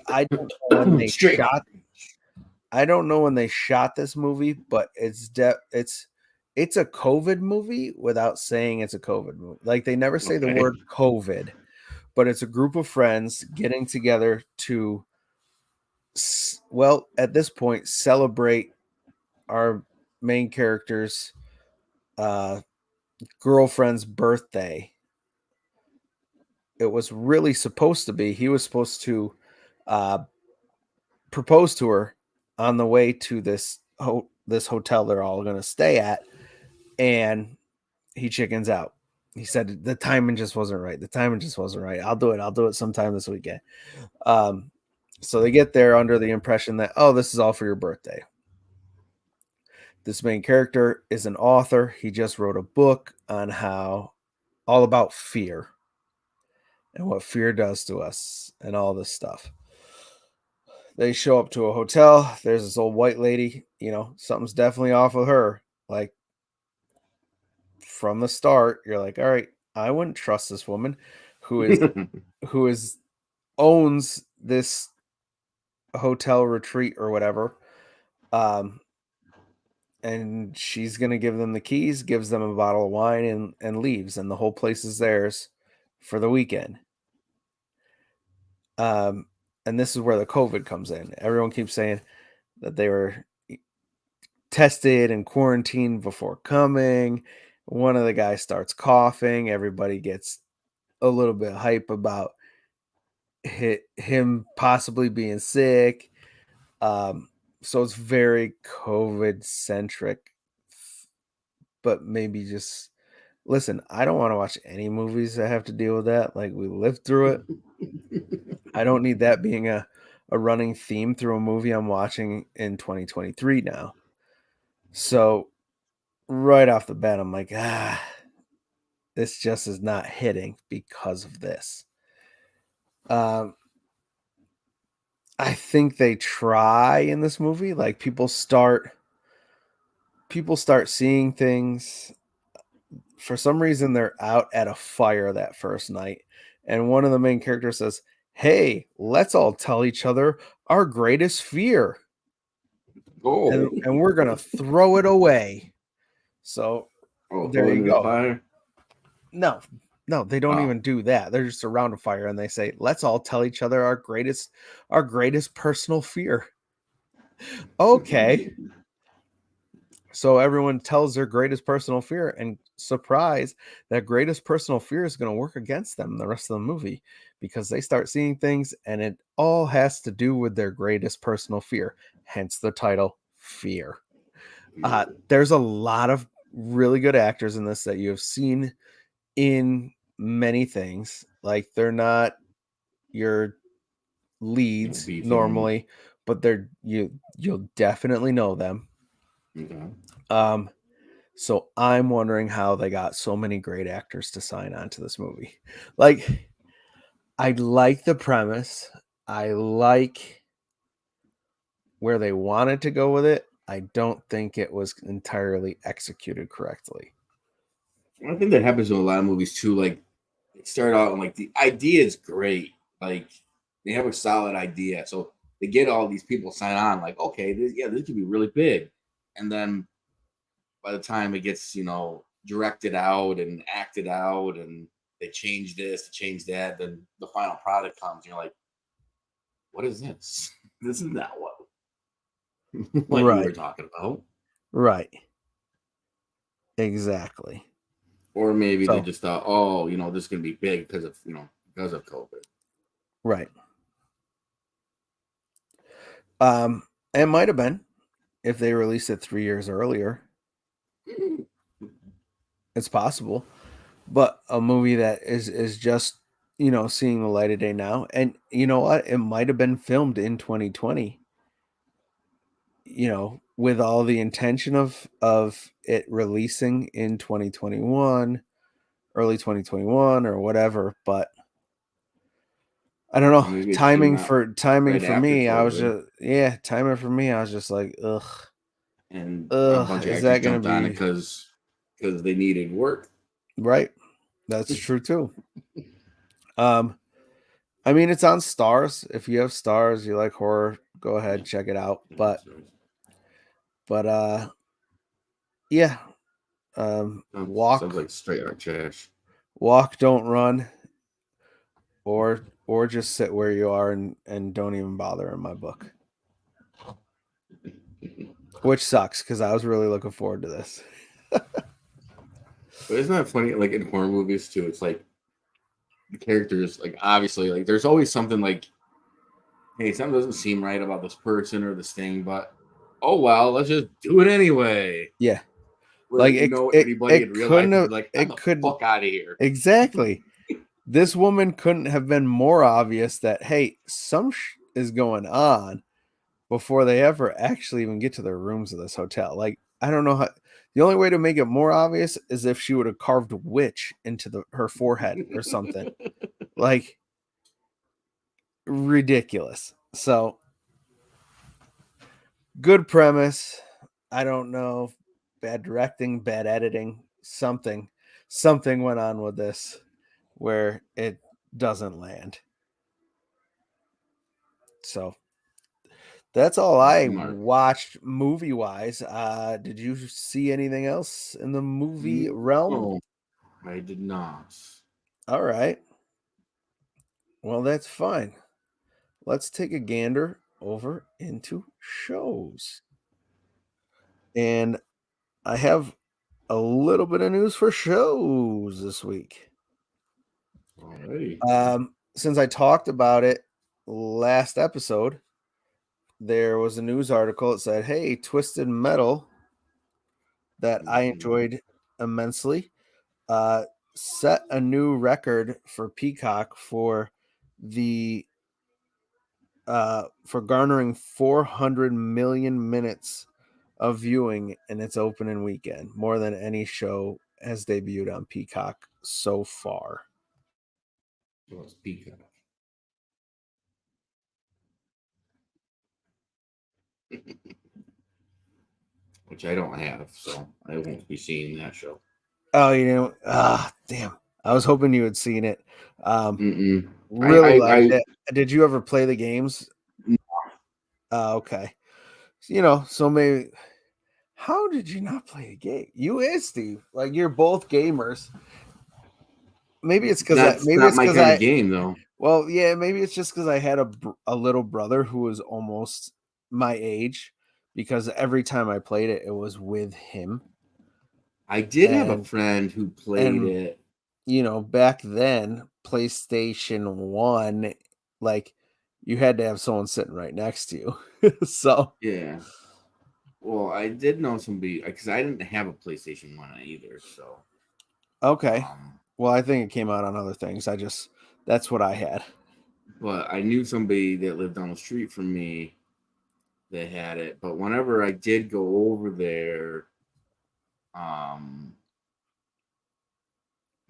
Straight up. I don't know when they shot this movie, but it's a COVID movie without saying it's a COVID movie. Like they never say the Okay. word COVID, but it's a group of friends getting together to well, at this point celebrate our main character's uh girlfriend's birthday. It was really supposed to be. He was supposed to uh, propose to her on the way to this hotel they're all going to stay at, and he chickens out. He said the timing just wasn't right. The timing just wasn't right. I'll do it. I'll do it sometime this weekend. Um, so they get there under the impression that, oh, this is all for your birthday. This main character is an author. He just wrote a book on how all about fear and what fear does to us and all this stuff. They show up to a hotel. There's this old white lady. Something's definitely off with her. Like from the start, you're like, all right, I wouldn't trust this woman who is who is owns this hotel retreat or whatever. Um, and she's gonna give them the keys, gives them a bottle of wine, and leaves, and the whole place is theirs for the weekend. Um, and this is where the COVID comes in. Everyone keeps saying that they were tested and quarantined before coming. One of the guys starts coughing. Everybody gets a little bit hype about him possibly being sick. So it's very COVID centric, but maybe just listen. I don't want to watch any movies that have to deal with that. Like we lived through it. I don't need that being a running theme through a movie I'm watching in 2023 now. So right off the bat, I'm like, this just is not hitting because of this. Um, I think they try in this movie, like people start seeing things. For some reason, they're out at a fire that first night, and one of the main characters says, "Hey, let's all tell each other our greatest fear, Oh, and we're gonna throw it away." So oh, there throw it you in the go. fire. No, no, they don't Oh, even do that. They're just around a fire and they say, "Let's all tell each other our greatest personal fear." Okay. So everyone tells their greatest personal fear, and surprise, that greatest personal fear is going to work against them the rest of the movie because they start seeing things and it all has to do with their greatest personal fear. Hence the title, Fear. There's a lot of really good actors in this that you have seen in many things. Like they're not your leads B film. normally, but you'll definitely know them. Okay. Um, so I'm wondering how they got so many great actors to sign on to this movie. Like, I like the premise. I like where they wanted to go with it. I don't think it was entirely executed correctly. I think that happens in a lot of movies too. Like they start out and like the idea is great. Like they have a solid idea, so they get all these people sign on. Like, okay, this could be really big, and then by the time it gets directed out and acted out, and they change this, change that, then the final product comes. And you're like, what is this? This is not what you Right. were talking about. Right. Exactly. Or maybe they So, just thought, oh, this is gonna be big because of COVID. right. It might have been if they released it 3 years earlier. It's possible. But a movie that is just, seeing the light of day now, and you know what? It might have been filmed in 2020, with all the intention of it releasing in 2021, early 2021 or whatever, but I don't know. Maybe it came Timing out for timing right for after me, I was COVID, just yeah, timing for me, I was just like, "Ugh, and a ugh, bunch of is actors that gonna jumped on it be because they needed work. right?" That's true too. Um, I mean, it's on Stars. If you have Stars, you like horror, go Yeah, ahead, check it out. yeah, But so, but yeah, sounds like straight out trash. walk, don't run, or just sit where you are and don't even bother in my book. Which sucks because I was really looking forward to this. But isn't that funny? Like in horror movies too, it's like the characters, like obviously, like there's always something like, hey, something doesn't seem right about this person or this thing, but oh well, let's just do it anyway. Yeah. Whether Like you know anybody in real life would be like, I'm it the couldn't fuck out of here. exactly. This woman couldn't have been more obvious that hey, is going on before they ever actually even get to their rooms of this hotel. Like, I don't know how the only way to make it more obvious is if she would have carved witch into her forehead or something. Like ridiculous. So, good premise. I don't know. Bad directing, bad editing, something went on with this where it doesn't land. So, that's all I Smart. watched movie-wise. Did you see anything else in the movie realm? No, I did not. All right. Well, that's fine. Let's take a gander over into shows. And I have a little bit of news for shows this week. Alrighty. Since I talked about it last episode, there was a news article that said, "Hey, Twisted Metal that I Mhm. enjoyed immensely uh, set a new record for Peacock the for garnering 400 million minutes of viewing in its opening weekend, more than any show has debuted on Peacock so far. Well, it's Peacock. Which I don't have, so I won't be seeing that show. Oh, damn. I was hoping you had seen it. Mm-mm. Really liked it. Did you ever play the games? No. Okay. So maybe. How did you not play a game? You and Steve, like you're both gamers. Maybe it's because That's not my kind of game, though. Well, yeah, maybe it's just because I had a little brother who was almost my age. Because every time I played it, it was with him. I did have a And friend who played and it. back then, PlayStation 1, like you had to have someone sitting right next to you. So Yeah. Well, I did know somebody because I didn't have a PlayStation 1 either. So, okay. Well, I think it came out on other things. That's what I had. but I knew somebody that lived down the street from me that had it. But whenever I did go over there,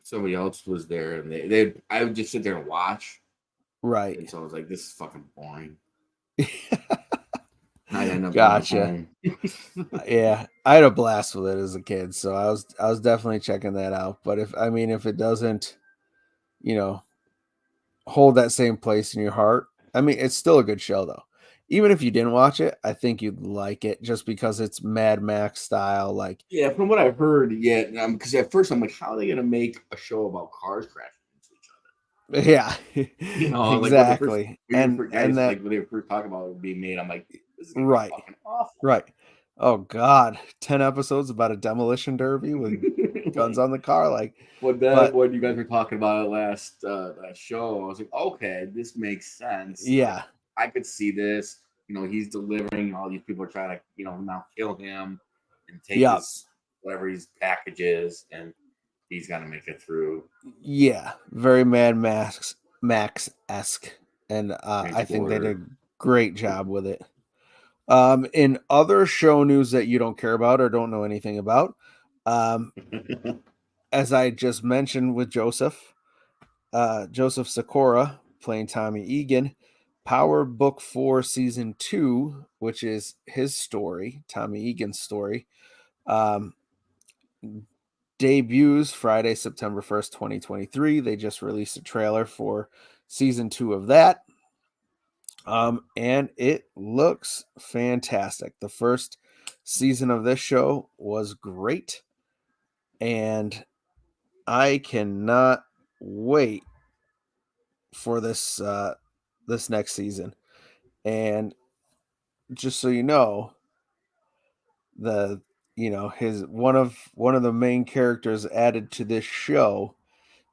somebody else was there, and I would just sit there and watch. Right. And so I was like, "This is fucking boring." I end up going Gotcha. home. Yeah, I had a blast with it as a kid, so I was definitely checking that out. But if it doesn't, you know, hold that same place in your heart, it's still a good show though. Even if you didn't watch it, I think you'd like it just because it's Mad Max style. Like, Yeah, from what I've heard, yeah, because at first I'm like, how are they gonna make a show about cars crashing into each other? yeah, Like when they first, exactly, and guys, that like when they first talk about it being made, I'm like, this is gonna be right, fucking awful. right. Oh God, 10 episodes about a demolition derby with guns on the car, like. But then But when you guys were talking about it last show, I was like, okay, this makes sense. Like yeah, I could see this. He's delivering. All these people are trying to, now kill him and take yeah, his whatever his packages, and he's gonna make it through. yeah, very Mad Max esque, and I think they did Transporter. a great job with it. In other show news that you don't care about or don't know anything about, um, as I just mentioned with Joseph Sikora playing Tommy Egan, Power Book 4 Season 2, which is his story, Tommy Egan's story, um, debuts Friday, September 1st, 2023. They just released a trailer for Season 2 of that. And it looks fantastic. The first season of this show was great, and I cannot wait for this next season. And just so you know, the his one of the main characters added to this show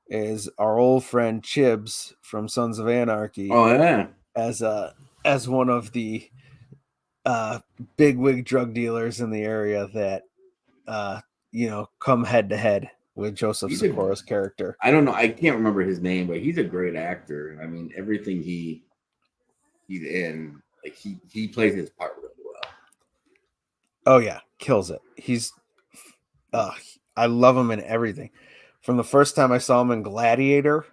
is our old friend Chibs from Sons of Anarchy Oh yeah. as one of the uh bigwig drug dealers in the area that come head to head with Joseph He's a Sikora's character. I don't know. I can't remember his name, but he's a great actor. I mean, everything he's in, like he plays his part really well. Oh yeah, kills it. Uh I love him in everything. From the first time I saw him in Gladiator,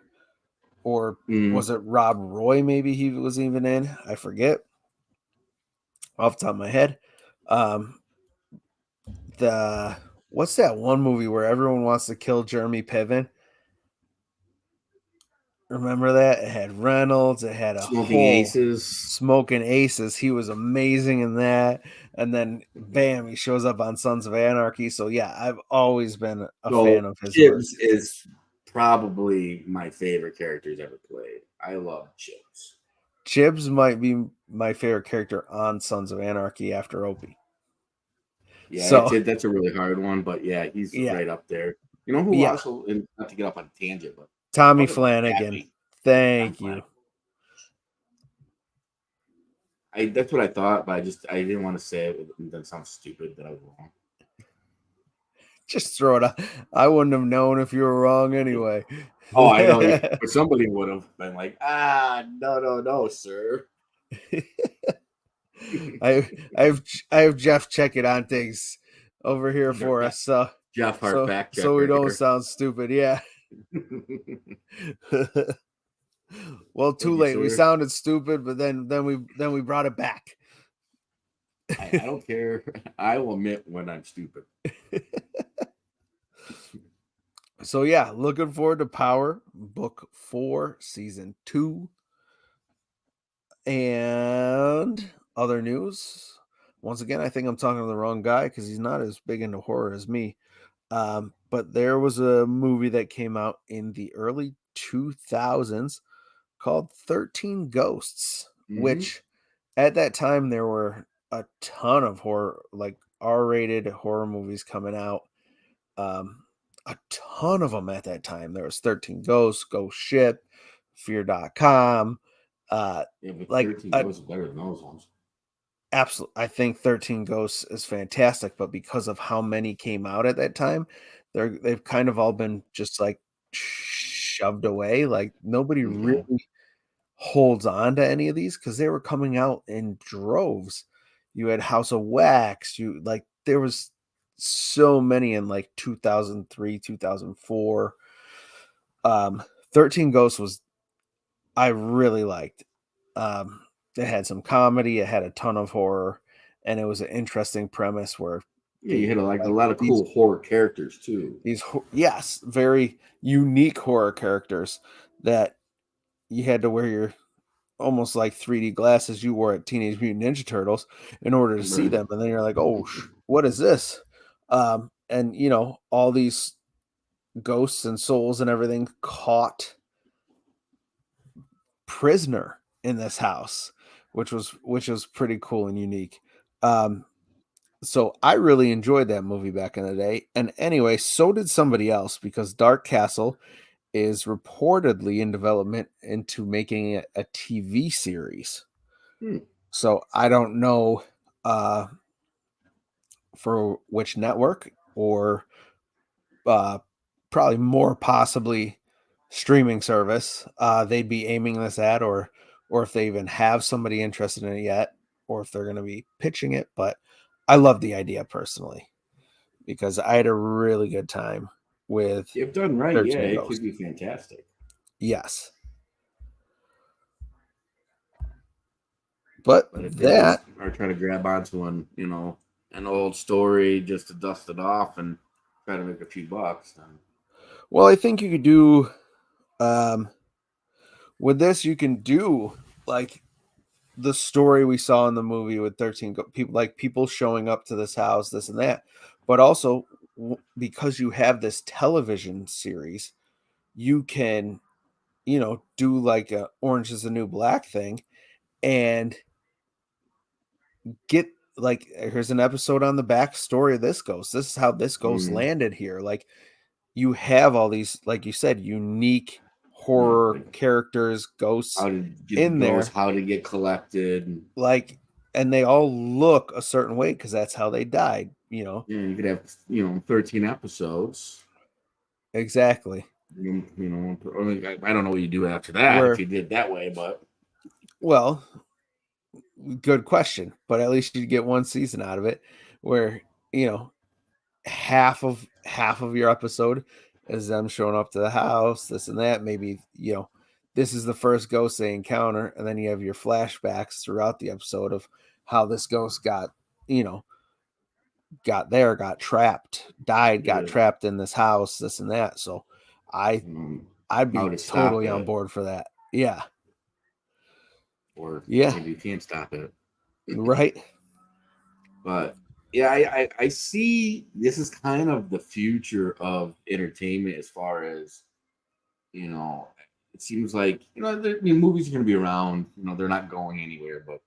or was it Rob Roy maybe he was even in? I forget. Off the top of my head. The What's that one movie where everyone wants to kill Jeremy Piven? Remember that? It had Reynolds, it had a Smoking whole Aces. Smoking Aces. He was amazing in that. And then bam, he shows up on Sons of Anarchy. So yeah, I've always been a So fan of his work. Chips is probably my favorite character he's ever played. I love Chips. Chibs might be my favorite character on Sons of Anarchy after Opie. Yeah, So that's a really hard one, but yeah, he's yeah, right up there. You know who yeah. also, and not to get off on a tangent, but Tommy talking about Flanagan. Daffy, Tom Thank you. Flanagan. That's what I thought, but I didn't want to say it. And then sound stupid that I was wrong. Just throw it out. I wouldn't have known if you were wrong anyway. Oh, I know, but somebody would have been like, no, sir. I have Jeff check it on things over here for us. So Jeff Hart fact check so we right don't here. sound stupid. Yeah. Well, too Thank you, late. We sir. sounded stupid, but then we brought it back. I don't care. I will admit when I'm stupid. So yeah, looking forward to Power Book 4 Season 2. And other news. Once again, I think I'm talking to the wrong guy because he's not as big into horror as me. But there was a movie that came out in the early 2000s called 13 Ghosts, Hmm. which at that time there were a ton of horror, like R-rated horror movies coming out. Um, a ton of them at that time. There was 13 Ghosts, Ghost Ship, Fear.com. Uh, Yeah, but like 13 a goes better than those ones. absolute I think 13 Ghosts is fantastic, but because of how many came out at that time, they've kind of all been just like shoved away. Like nobody Yeah. really holds on to any of these because they were coming out in droves. You had House of Wax, you like there was so many in like 2003, 2004. 13 Ghosts was I really liked. Um, it had some comedy, it had a ton of horror, and it was an interesting premise where Yeah, you the had like a like lot of cool horror characters too. yes, very unique horror characters that you had to wear your almost like 3D glasses you wore at Teenage Mutant Ninja Turtles in order to see Right. them, and then you're like, "Oh, what is this?" And all these ghosts and souls and everything caught prisoner in this house, which was pretty cool and unique. Um, so I really enjoyed that movie back in the day. And anyway, so did somebody else because Dark Castle is reportedly in development into making it a TV series. Hmm. So I don't know uh, for which network or uh, probably more possibly streaming service they'd be aiming this at, or if they even have somebody interested in it yet, or if they're going to be pitching it. But I love the idea personally because I had a really good time with If done right, yeah, 13 it could Ghosts. be fantastic. Yes, but But if they just that are trying to grab onto an old story just to dust it off and try to make a few bucks, then well, I think you could do um with this. You can do like the story we saw in the movie with people, like people showing up to this house, this and that. But also, because you have this television series, you can, do like a Orange is the New Black thing and get like, here's an episode on the backstory of this ghost. This is how this ghost mm, landed here. Like, you have all these, like you said, unique yeah, horror like characters, ghosts how to get the in ghost, there. how to get collected. And, Like, and they all look a certain way because that's how they died. yeah, you could have 13 episodes. Exactly. Or like, I don't know what you do after that if Where you did that way, but well, good question, but at least you get one season out of it where, you know, half of your episode is them showing up to the house, this and that. Maybe, this is the first ghost they encounter, and then you have your flashbacks throughout the episode of how this ghost you know, got trapped, died, got yeah, trapped in this house, this and that. So I um, I'd how be to stop totally on it, board for that. Yeah. or Yeah. maybe you can't stop it. Right. But yeah, I see this is kind of the future of entertainment as far as you know. It seems like movies are going to be around. They're not going anywhere. But I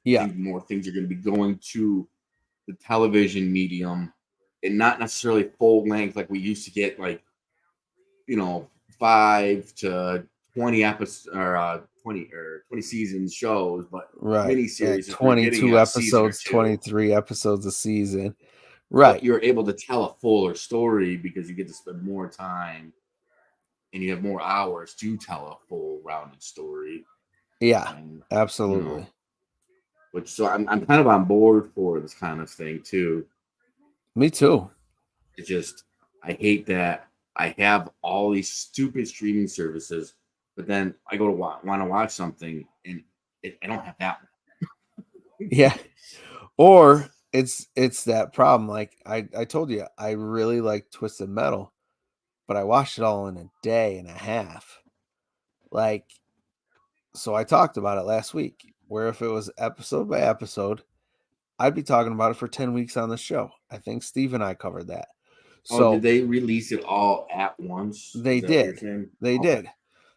Yeah. think more things are going to be going to the television medium, and not necessarily full length like we used to get, like 5 to 20 episodes or 20 season shows, but Right. Yeah. miniseries if you're getting 22 a season or episodes, two. 23 episodes a season. But Right. you're able to tell a fuller story because you get to spend more time and you have more hours to tell a full rounded story. Yeah. And you know, Absolutely. which so I'm kind of on board for this kind of thing too. Me too. It's just I hate that I have all these stupid streaming services, but then I go to want to watch something and I don't have that one. Yeah. Or it's that problem. Like I told you, I really like Twisted Metal, but I watched it all in a day and a half. Like, so I talked about it last week, where if it was episode by episode, I'd be talking about it for 10 weeks on the show. I think Steve and I covered that. Oh, did So they release it all at once? they Is that what you're did. saying? They Okay. did.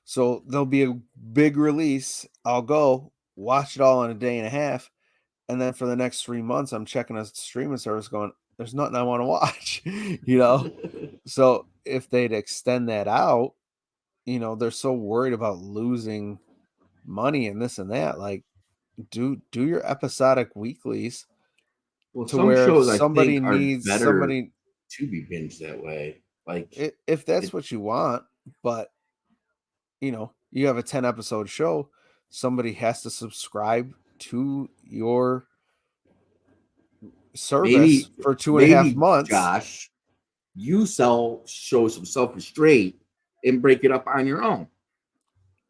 So there'll be a big release. I'll go watch it all in a day and a half. And then for the next 3 months, I'm checking a streaming service going, there's nothing I want to watch, you know? So if they'd extend that out, they're so worried about losing money and this and that. Like, do your episodic weeklies Well, to some where if shows I somebody think are needs better somebody, to be binged that way. Like if that's it, what you want, but you have a 10 episode show, somebody has to subscribe to your service maybe for 2.5 maybe months. Josh, you show some self restraint and break it up on your own.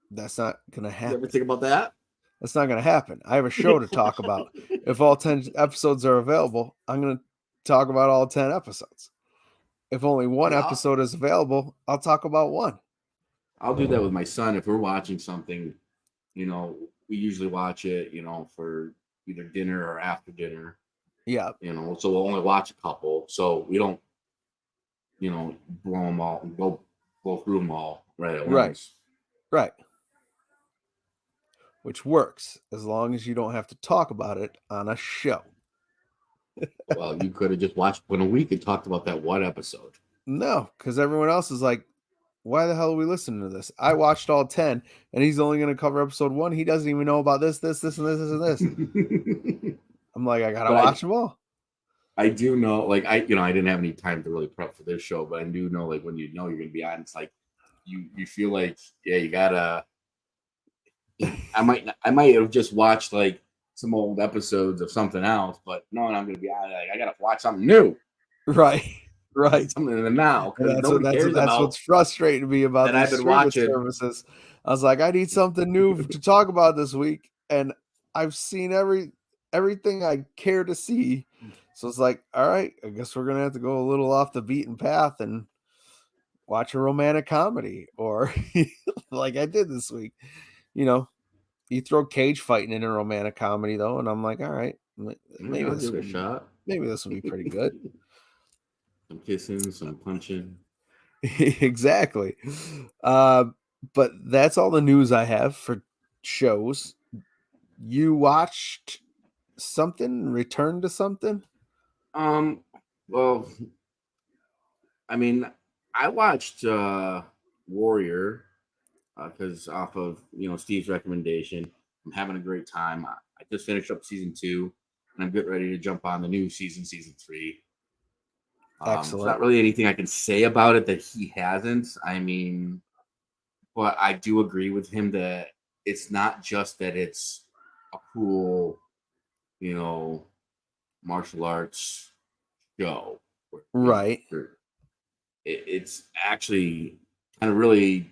That's not gonna You ever happen. think about that? That's not gonna happen. I have a show to talk about. If all 10 episodes are available, I'm gonna talk about all 10 episodes. If only one See, episode is available, I'll talk about one. I'll do that with my son if we're watching something. We usually watch it, for either dinner or after dinner. Yeah, So we'll only watch a couple, so we don't, blow them all, go through them all right at right, once. right. Which works as long as you don't have to talk about it on a show. Well, you could have just watched one a week and talked about that one episode. No, because everyone else is like, why the hell are we listening to this? I watched all 10 and he's only going to cover episode 1. He doesn't even know about this, and this, and this. I'm like, I got to But watch them all. I do know, like I didn't have any time to really prep for this show, but I do know, like when you're going to be on, it's like you feel like, yeah, you gotta. I might have just watched like some old episodes of something else, but no, I'm going to be on. Like, I gotta watch something new, Right. Right. something in the now, And because nobody cares that's about what's frustrating me about that. I've these been streaming watching. services. I was like, I need something new to talk about this week, and I've seen everything I care to see. So it's like, all right, I guess we're gonna have to go a little off the beaten path and watch a romantic comedy, or like I did this week. You throw cage fighting in a romantic comedy though, and I'm like, all right, maybe I'll this give it will a shot. be pretty good. Some kissing, some punching. Exactly. Uh, but that's all the news I have for shows. You watched something, Return to something? Well, I mean, I watched Warrior because off of Steve's recommendation. I'm having a great time. I just finished up season 2, and I'm getting ready to jump on the new season 3. There's Excellent. not really anything I can say about it that he hasn't. I mean, but I do agree with him that it's not just that it's a cool, you know, martial arts show. Right. It's actually kind of really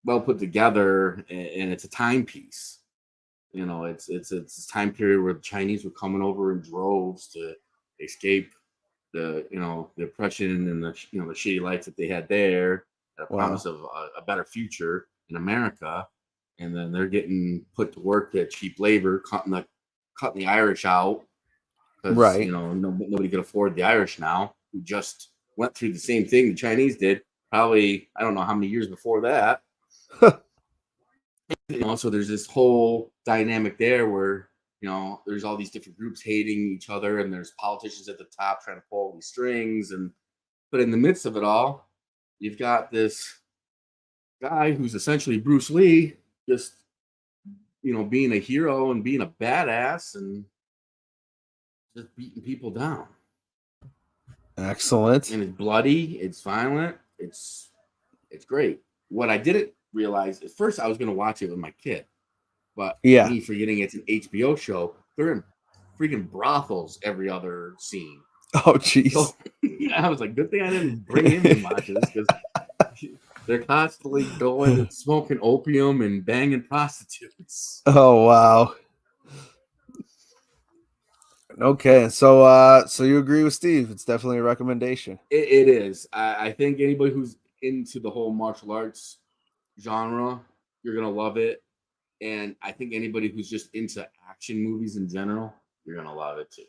well put together, and it's a timepiece. It's a time period where the Chinese were coming over in droves to escape the oppression and the shitty life that they had there, and a promise Wow. of a better future in America, and then they're getting put to work at cheap labor, cutting the Irish out because Right. nobody could afford the Irish now, who just went through the same thing the Chinese did. Probably I don't know how many years before that. So there's this whole dynamic there where there's all these different groups hating each other, and there's politicians at the top trying to pull these strings, but in the midst of it all, you've got this guy who's essentially Bruce Lee, just being a hero and being a badass and just beating people down. Excellent. And it's bloody, it's violent, it's great. What I didn't realize at first, I was going to watch it with my kid, but Yeah. me forgetting it's an HBO show, they're in freaking brothels every other scene. Oh, jeez. So I was like, good thing I didn't bring him in watching this because they're constantly going and smoking opium and banging prostitutes. Oh, wow. Okay, so you agree with Steve? It's definitely a recommendation. It is. I think anybody who's into the whole martial arts genre, you're gonna love it. And I think anybody who's just into action movies in general, you're gonna love it too.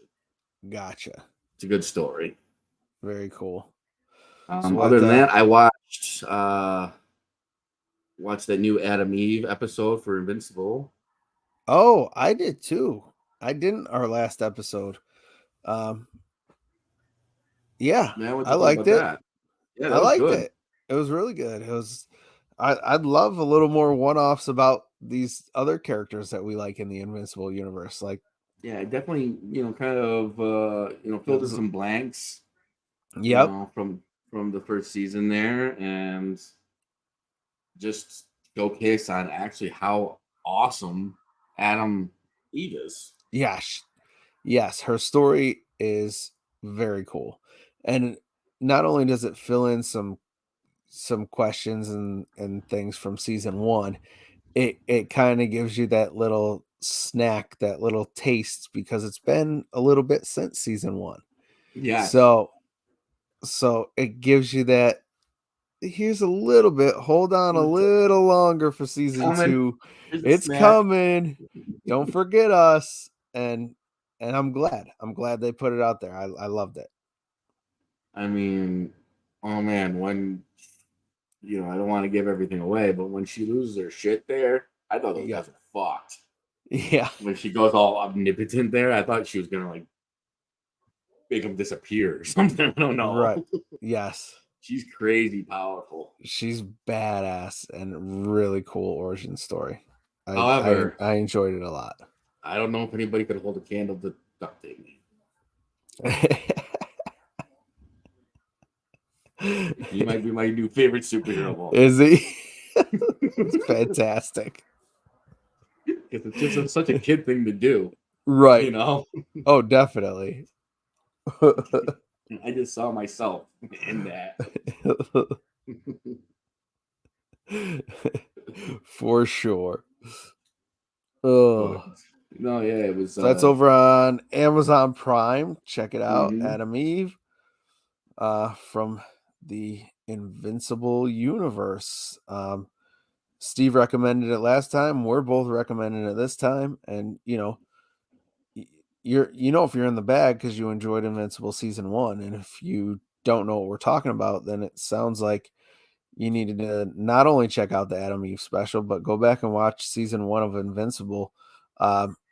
Gotcha. It's a good story. Very cool. So Other what? than that, I watched that new Adam Eve episode for Invincible. Oh, I did too. I didn't our last episode. Um, yeah, Man, what I you think liked about it. that? Yeah, I that was liked good. it. It was really good. It was. I'd love a little more one-offs about these other characters that we like in the Invincible universe. Like, Yeah, it definitely, kind of filled in it's- some blanks, yep, from the first season there, and just showcase on actually how awesome Adam Eve is. yes, yes. Her story is very cool, and not only does it fill in some questions and things from season one, it kind of gives you that little snack, that little taste, because it's been a little bit since season one. Yes. So it gives you that, here's a little bit, hold on a little longer for season Coming. two. Here's a It's snack. coming. Don't forget us. And I'm glad. I'm glad they put it out there. I loved it. I mean, oh man, when I don't want to give everything away, but when she loses her shit there, I thought those Yeah. guys were fucked. Yeah. When she goes all omnipotent there, I thought she was gonna like make him disappear or something. I don't Right. know. Yes. She's crazy powerful. She's badass and really cool origin story. However, I enjoyed it a lot. I don't know if anybody could hold a candle to duct tape. He might be my new favorite superhero of all time. Is he? It's fantastic. Because it's just such a kid thing to do, Right. you know. Oh, definitely. I just saw myself in that. For sure. But Oh, no, yeah, it was. so that's over on Amazon Prime. Check it out. Mhm. Adam Eve, from the Invincible universe. Steve recommended it last time. We're both recommending it this time, and if you're in the bag because you enjoyed Invincible season one, and if you don't know what we're talking about, then it sounds like you needed to not only check out the Adam Eve special, but go back and watch season one of Invincible.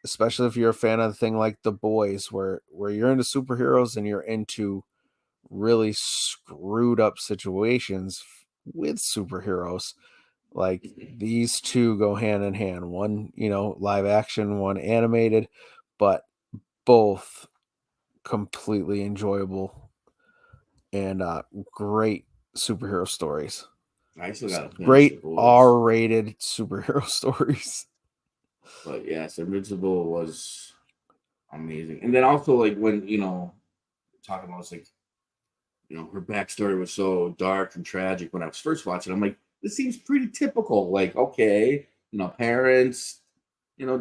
Especially if you're a fan of the thing like The Boys, where you're into superheroes and you're into really screwed up situations with superheroes. Like, these two go hand in hand. One, live action, one animated, but both completely enjoyable and great superhero stories. I still gotta finish the Great boys, R-rated superhero stories. but yes, Invincible was amazing. And then also like when talking about it's like her backstory was so dark and tragic when I was first watching. I'm like, this seems pretty typical. Like, okay, parents,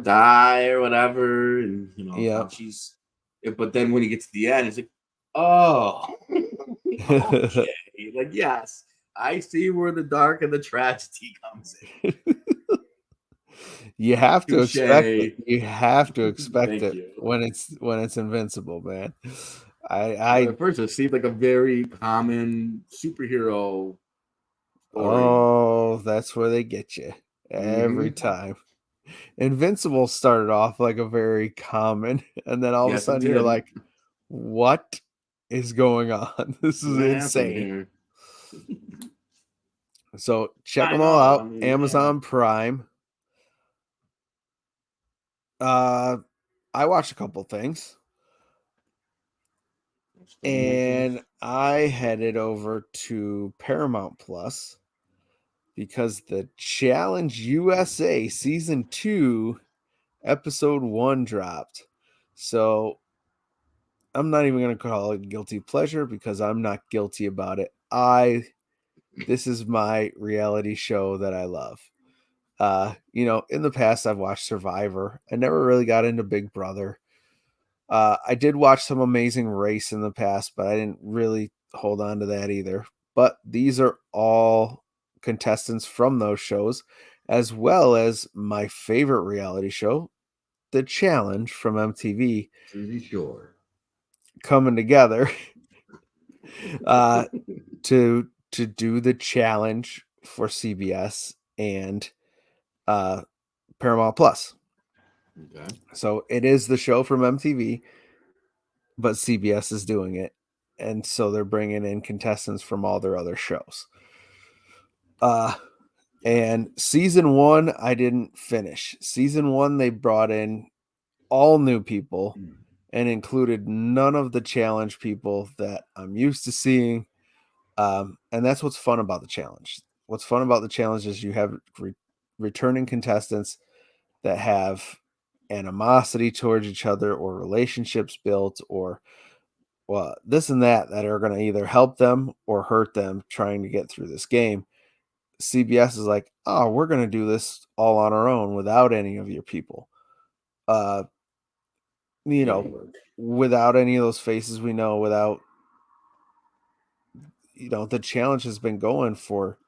die or whatever, and Yeah. now she's. But then when you get to the end, it's like, oh, okay, like yes, I see where the dark and the tragedy comes in. You have to expect it. Touche. You have to expect Thank it you. when it's Invincible, man. Well, I at first, it seemed like a very common superhero story. Oh, that's where they get you every Hmm. time. Invincible started off like a very common, and then all of a Yes, it sudden you're did. like, what is going on? This is What happened insane. here? So check I them all know. I out. mean, yeah. Amazon Prime. Uh I watched a couple things, Still on and Netflix. I headed over to Paramount Plus because the Challenge USA season 2 episode 1 dropped. So I'm not even going to call it guilty pleasure because I'm not guilty about it. This is my reality show that I love. In the past I've watched Survivor. I never really got into Big Brother. I did watch some Amazing Race in the past, but I didn't really hold on to that either. But these are all contestants from those shows, as well as my favorite reality show, The Challenge from MTV, Susie Shore. coming together uh, to do the challenge for CBS and Paramount Plus. Okay. So it is the show from MTV, but CBS is doing it, and so they're bringing in contestants from all their other shows. And season 1 I didn't finish. Season 1 they brought in all new people and included none of the challenge people that I'm used to seeing. And that's what's fun about the challenge. What's fun about the challenge is you have returning contestants that have animosity towards each other or relationships built or this and that are going to either help them or hurt them trying to get through this game. CBS is like, oh, we're going to do this all on our own without any of your people. Uh, you know, without any of those faces we know, without, the challenge has been going for,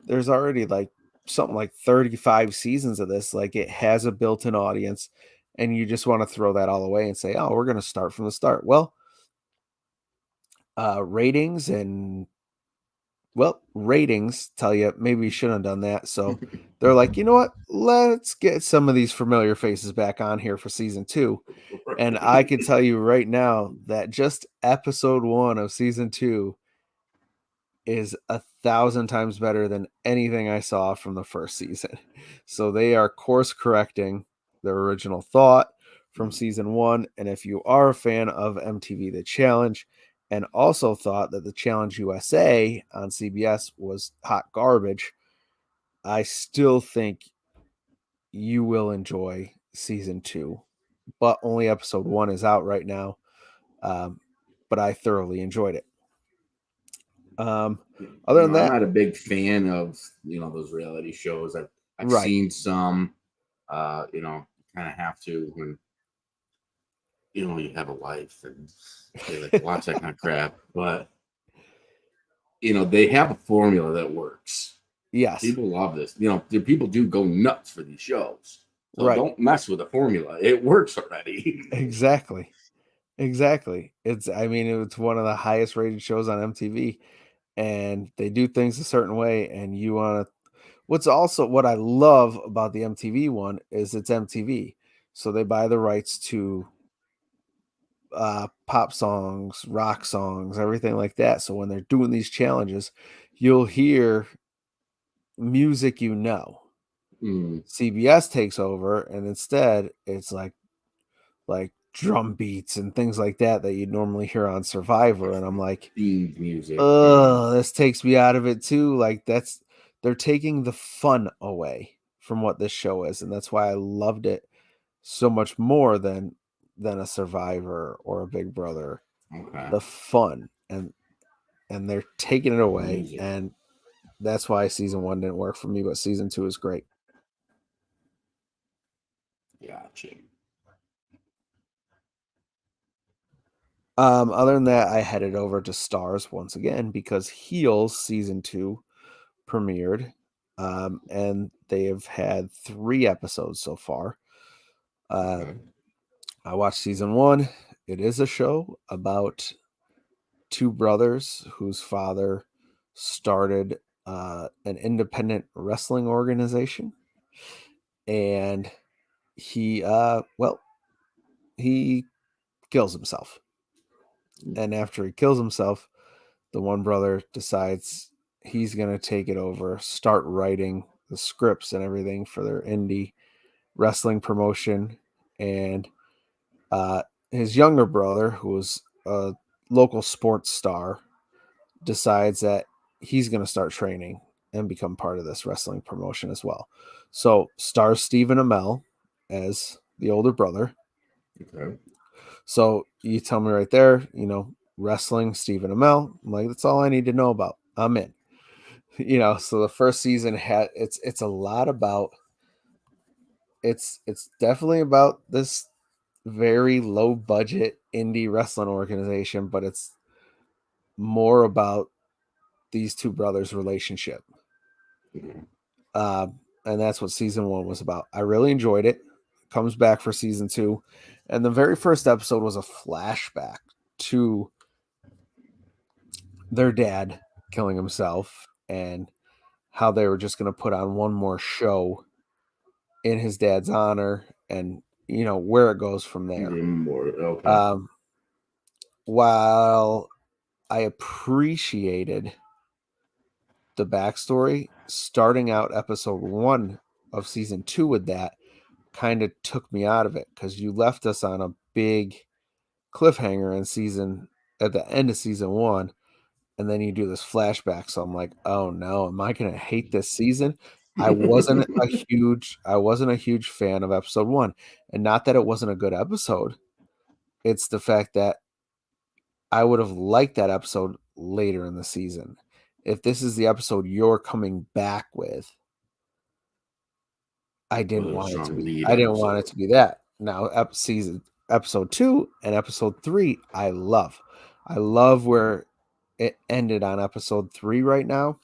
there's already like something like 35 seasons of this. Like it has a built-in audience, and you just want to throw that all away and say, oh, we're going to start from the start. Well, ratings tell you maybe you shouldn't have done that. So they're like, you know what? Let's get some of these familiar faces back on here for season 2. And I can tell you right now that just episode 1 of season 2 is 1,000 times better than anything I saw from the first season. So they are course correcting their original thought from season 1. And if you are a fan of MTV The Challenge and also thought that the Challenge USA on CBS was hot garbage, I still think you will enjoy season 2. But only episode 1 is out right now. But I thoroughly enjoyed it. Other than I'm that, not a big fan of those reality shows. I've right. seen some. Kind of have to when you have a wife and they like to watch that kind of crap. But they have a formula that works. Yes. People love this. The people do go nuts for these shows. So Right. don't mess with the formula. It works already. Exactly. It's one of the highest rated shows on MTV, and they do things a certain way, and you want to. What I love about the MTV one is it's MTV. So they buy the rights to pop songs, rock songs, everything like that. So when they're doing these challenges, you'll hear music CBS takes over, and instead it's like drum beats and things like that you'd normally hear on Survivor. And I'm like, theme music. this takes me out of it too. Like they're taking the fun away from what this show is. And that's why I loved it so much more than a Survivor or a Big Brother. Okay. The fun and they're taking it away. And that's why season 1 didn't work for me, but season 2 is great. Gotcha. Other than that, I headed over to Stars once again because Heels season 2 premiered, and they have had 3 episodes so far. I watched season 1. It is a show about 2 brothers whose father started an independent wrestling organization, and he kills himself. And after he kills himself, the one brother decides he's going to take it over, start writing the scripts and everything for their indie wrestling promotion. And his younger brother, who was a local sports star, decides that he's going to start training and become part of this wrestling promotion as well. So stars Stephen Amell as the older brother. Okay. So you tell me right there, wrestling, Stephen Amell. I'm like, that's all I need to know about. I'm in. So the first season had it's a lot about it's definitely about this very low budget indie wrestling organization, but it's more about these two brothers' relationship. Mhm. Uh, and that's what season one was about. I really enjoyed it. Comes back for season two. And the very first episode was a flashback to their dad killing himself and how they were just going to put on one more show in his dad's honor and, where it goes from there. More okay. Um, while I appreciated the backstory, starting out episode one of season two with that kind of took me out of it because you left us on a big cliffhanger at the end of season one, and then you do this flashback. So I'm like, oh no, am I gonna hate this season? I wasn't a huge fan of episode one. And not that it wasn't a good episode. It's the fact that I would have liked that episode later in the season. If this is the episode you're coming back with, I Was didn't a want it to strong be. lead I didn't want it episode. to be that. Now, episode 2 and episode 3, I love. I love where it ended on episode 3 right now,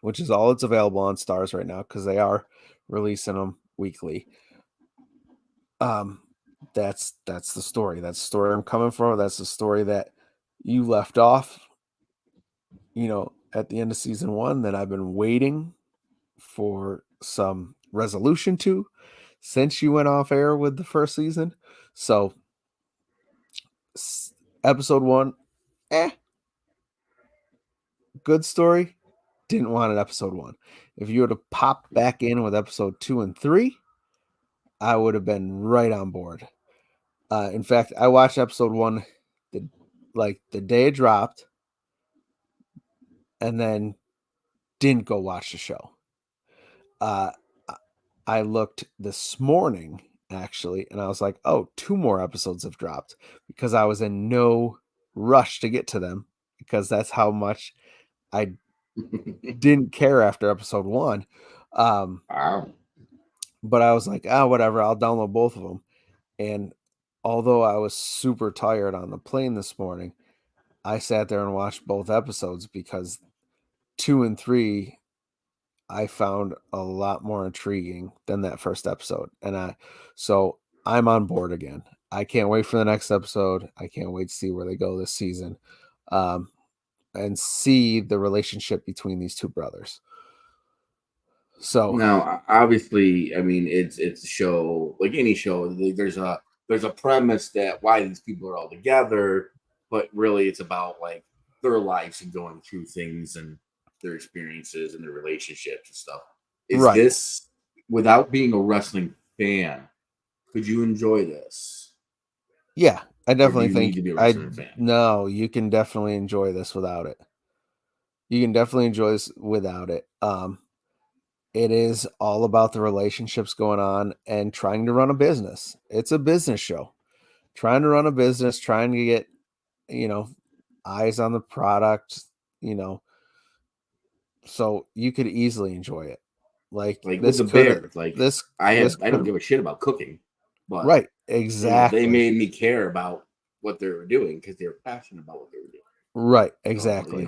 which is all that's available on Stars right now because they are releasing them weekly. Um, that's the story. That's the story I'm coming for. That's the story that you left off, at the end of season 1 that I've been waiting for some resolution to since you went off air with the first season. So, episode 1, eh, good story. Didn't want it episode 1. If you would have popped back in with episode 2 and 3, I would have been right on board. In fact, I watched episode 1 the day it dropped and then didn't go watch the show. Uh, I looked this morning actually, and I was like, "Oh, 2 more episodes have dropped," because I was in no rush to get to them because that's how much I didn't care after episode 1. Um, Wow. but I was like, whatever, I'll download both of them." And although I was super tired on the plane this morning, I sat there and watched both episodes because 2 and 3 I found a lot more intriguing than that first episode. So I'm on board again. I can't wait for the next episode. I can't wait to see where they go this season, um, and see the relationship between these two brothers. So, Now, obviously, I mean, it's a show like any show. There's a premise that why these people are all together, but really it's about like their lives and going through things and their experiences and their relationships and stuff. Is right. this without being a wrestling fan? Could you enjoy this, Yeah, I or do definitely you need think to be a I wrestling fan? no, you can definitely enjoy this without it. You can definitely enjoy this without it. It is all about the relationships going on and trying to run a business. It's a business show. Trying to run a business, trying to get, you know, eyes on the product, you know, so you could easily enjoy it. Like Like with the Bears, like this I don't could give a shit about cooking, but right, they exactly. made me care about what they were doing because they were passionate about what they were doing. Right, So, exactly.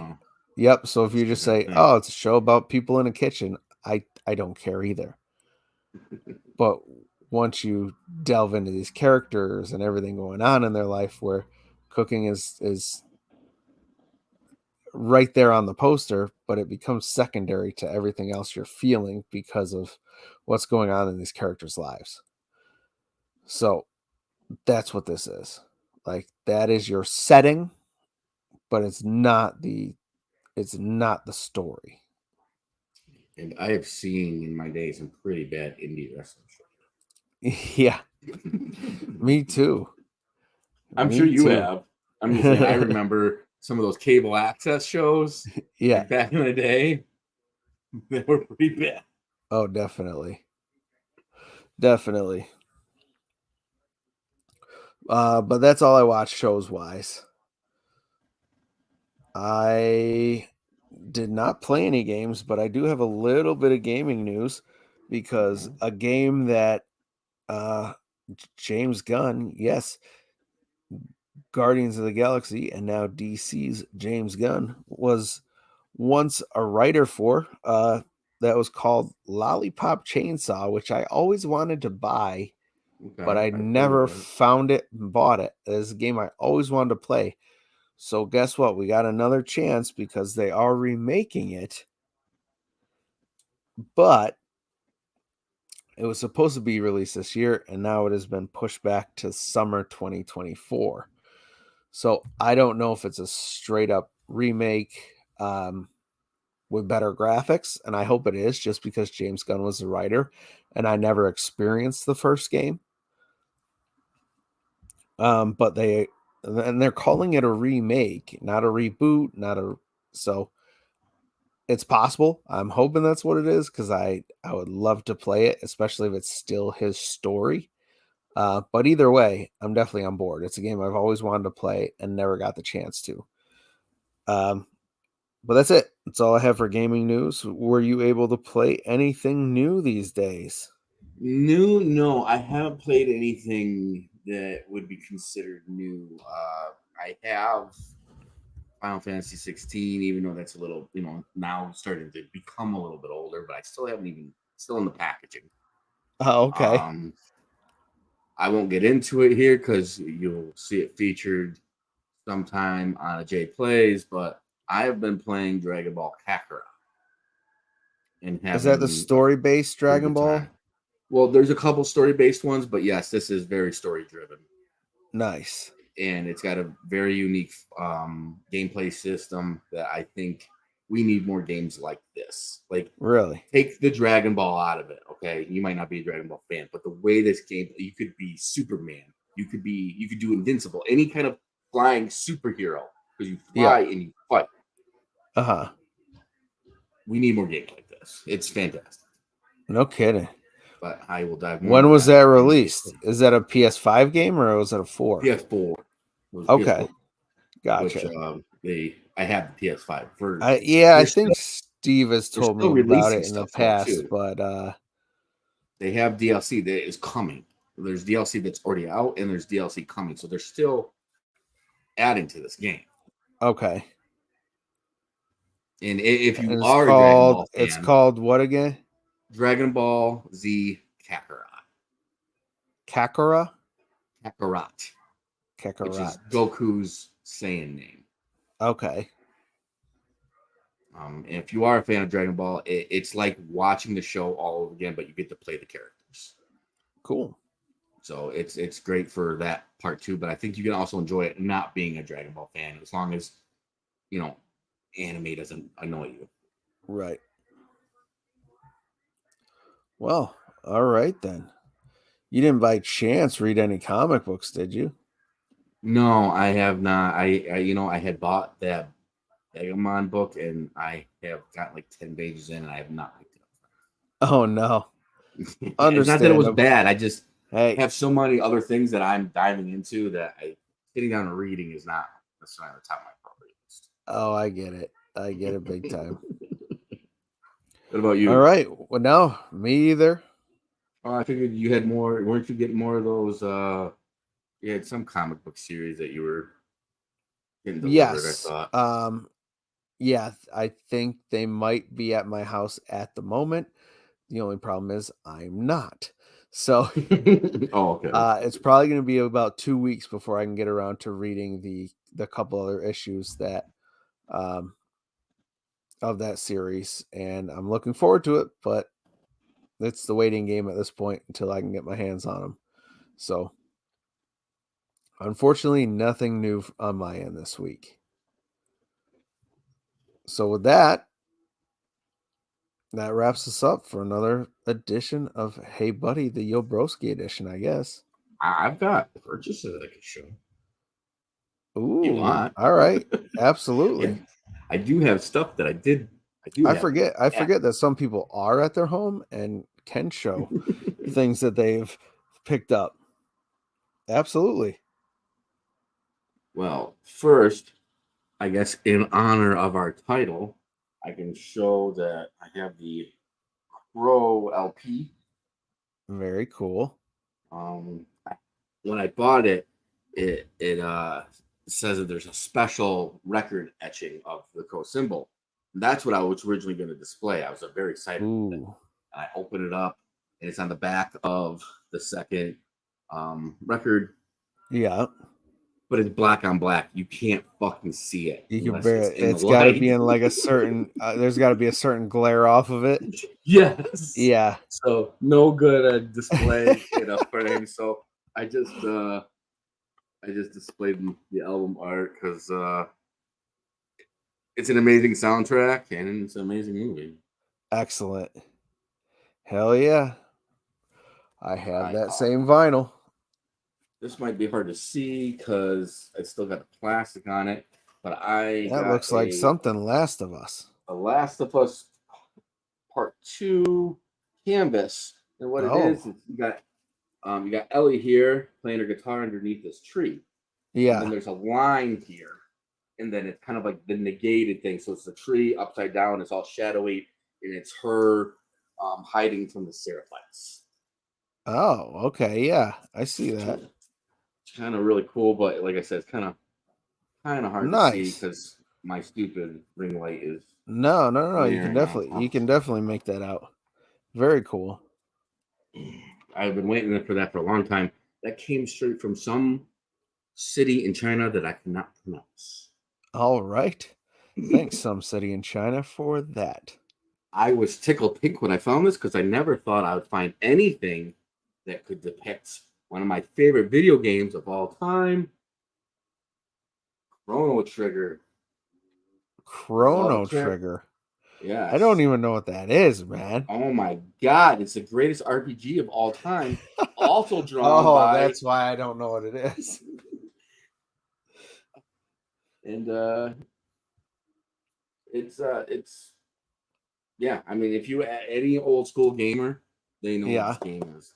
Yep, so if it's you the just same say, thing. "Oh, it's a show about people in a kitchen," I don't care either. But once you delve into these characters and everything going on in their life where cooking is right there on the poster, but it becomes secondary to everything else you're feeling because of what's going on in these characters' lives. So that's what this is. Like that is your setting, but it's not the story. And I have seen in my day some pretty bad indie wrestling Yeah, shows. me too. I'm sure Me you too. have. I'm just saying, I remember some of those cable access shows, Yeah. like back in the day, they were pretty bad. Oh, definitely. Definitely. But that's all I watch shows wise. I did not play any games, but I do have a little bit of gaming news because Mhm. a game that uh, James Gunn, yes, Guardians of the Galaxy, and now DC's James Gunn was once a writer for. That was called Lollipop Chainsaw, which I always wanted to buy, but Okay, I I've heard of never it. found it and bought it. It's a game I always wanted to play. So guess what? We got another chance because they are remaking it, but it was supposed to be released this year, and now it has been pushed back to summer 2024. So I don't know if it's a straight up remake with better graphics, and I hope it is, just because James Gunn was the writer, and I never experienced the first game. But they're calling it a remake, not a reboot, not a so it's possible. I'm hoping that's what it is because I would love to play it, especially if it's still his story. But either way, I'm definitely on board. It's a game I've always wanted to play and never got the chance to. Um, but that's it. That's all I have for gaming news. Were you able to play anything new these days? New? No, I haven't played anything that would be considered new. I have Final Fantasy 16, even though that's a little, now starting to become a little bit older, but I still haven't even still in the packaging. Oh, okay. Um, I won't get into it here because you'll see it featured sometime on a J Plays, but I have been playing Dragon Ball Kakarot and Is that the having a story based pretty Dragon good Ball? time. Well, there's a couple story based ones, but yes, this is very story driven. Nice. And it's got a very unique gameplay system that I think we need more games like this. Like, Really? take the Dragon Ball out of it, okay? You might not be a Dragon Ball fan, but the way this game, you could be Superman, you could do Invincible, any kind of flying superhero because you Yeah. fly and you fight. Uh huh. We need more games like this. It's fantastic. No kidding. But I will dive more When into was that that when we get released? to Is that a PS5 game or was it a 4? PS4. It was Okay. PS4, which Gotcha. I have the PS5 version. I They're think still Steve has they're told me still about releasing it in the stuff though past, too. but They have DLC that is coming. There's DLC that's already out, and there's DLC coming. So they're still adding to this game. okay. And if you And are a Dragon Ball it's fan, called what again? Dragon Ball Z Kakarot, Kakara? Kakarot, which is Kakarot. Goku's Saiyan name. Okay. And if you are a fan of Dragon Ball, it's like watching the show all over again, but you get to play the characters. Cool. So it's great for that part too. But I think you can also enjoy it not being a Dragon Ball fan, as long as you know anime doesn't annoy you. Right. Well, all right then. You didn't by chance read any comic books, did you? No, I have not. I had bought that Egamon book, and I have got like 10 pages in, and I have not picked it Oh no. up. It's not that it was Understandable. bad. I just Hey. have so many other things that I'm diving into that sitting down and reading is not necessarily on the top of my priority list. Oh, I get it. I get it big time. What about All you? right. Well, no, me either. Oh, I figured you had more. Weren't you getting more of those? You had some comic book series that you were getting delivered. I Yes. thought. Yeah, I think they might be at my house at the moment. The only problem is I'm not. So Oh, okay. it's probably going to be about 2 weeks before I can get around to reading the couple other issues that um, of that series, and I'm looking forward to it. But it's the waiting game at this point until I can get my hands on them. So unfortunately, nothing new on my end this week. So with that, that wraps us up for another edition of Hey Buddy, the Yo Broski edition, I guess. I've got purchases I could show. You Ooh, want? all right. Yeah, Absolutely. I do have stuff that I did. I do I have. forget. I Yeah. forget that some people are at their home and can show things that they've picked up. Absolutely. Well, first, I guess in honor of our title, I can show that I have the Pro LP. Very cool. Um, when I bought it, it says that there's a special record etching of the Crow symbol. And that's what I was originally going to display. I was very excited with it. Ooh. I open it up, and it's on the back of the second record, Yeah. but it's black on black. You can't fucking see it You can unless bear it's it. in the It's got to be light. in like a certain. There's got to be a certain glare off of it. Yes. Yeah. So no good at display in a frame. So I just displayed the album art because it's an amazing soundtrack and it's an amazing movie. Excellent. Hell yeah. I have I that same vinyl. This might be hard to see because it's still got the plastic on it, but I That got looks like something Last of Us. a Last of Us Part 2 canvas. And what it is Oh, you got Ellie here playing her guitar underneath this tree. And then yeah. there's a line here. And then it's kind of like the negated thing. So it's the tree upside down, it's all shadowy, and it's her hiding from the seraphlights. Oh, okay. Yeah. I see that. It's kind of really cool, but like I said, it's kind of hard to see Nice. because my stupid ring light is No, no, no. blaring on You top. can definitely make that out. Very cool. I've been waiting for that for a long time. That came straight from some city in China that I cannot pronounce. All right. Thanks, some city in China, for that. I was tickled pink when I found this because I never thought I would find anything that could depict one of my favorite video games of all time, Chrono Trigger. Love Chrono it. Trigger. I don't Yes. even know what that is, man. Oh my God, it's the greatest RPG of all time. Also drawn Oh, by, that's why I don't know what it is. and it's yeah. I mean, if you any old school gamer, they know what this Yeah. game is.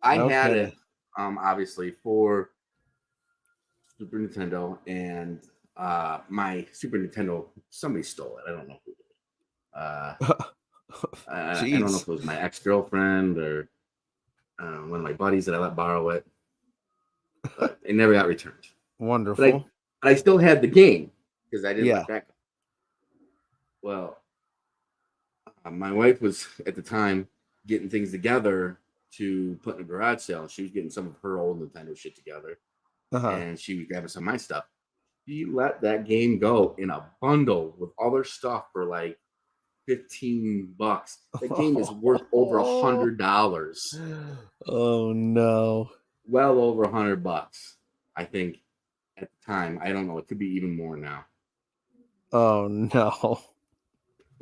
I had Okay. it, obviously for Super Nintendo, and my Super Nintendo, somebody stole it. I don't know who did. Uh, I don't know if Jeez. it was my ex girlfriend or one of my buddies that I let borrow it, but it never got returned. But I, Wonderful. but I still had the game because I didn't Yeah. let that go. Well, my wife was at the time getting things together to put in a garage sale. She was getting some of her old Nintendo shit together, Uh-huh. and she was grabbing some of my stuff. She let that game go in a bundle with other stuff for like $15. That game is worth over $100. Oh no. Well over $100, I think, at the time. I don't know. It could be even more now. Oh no.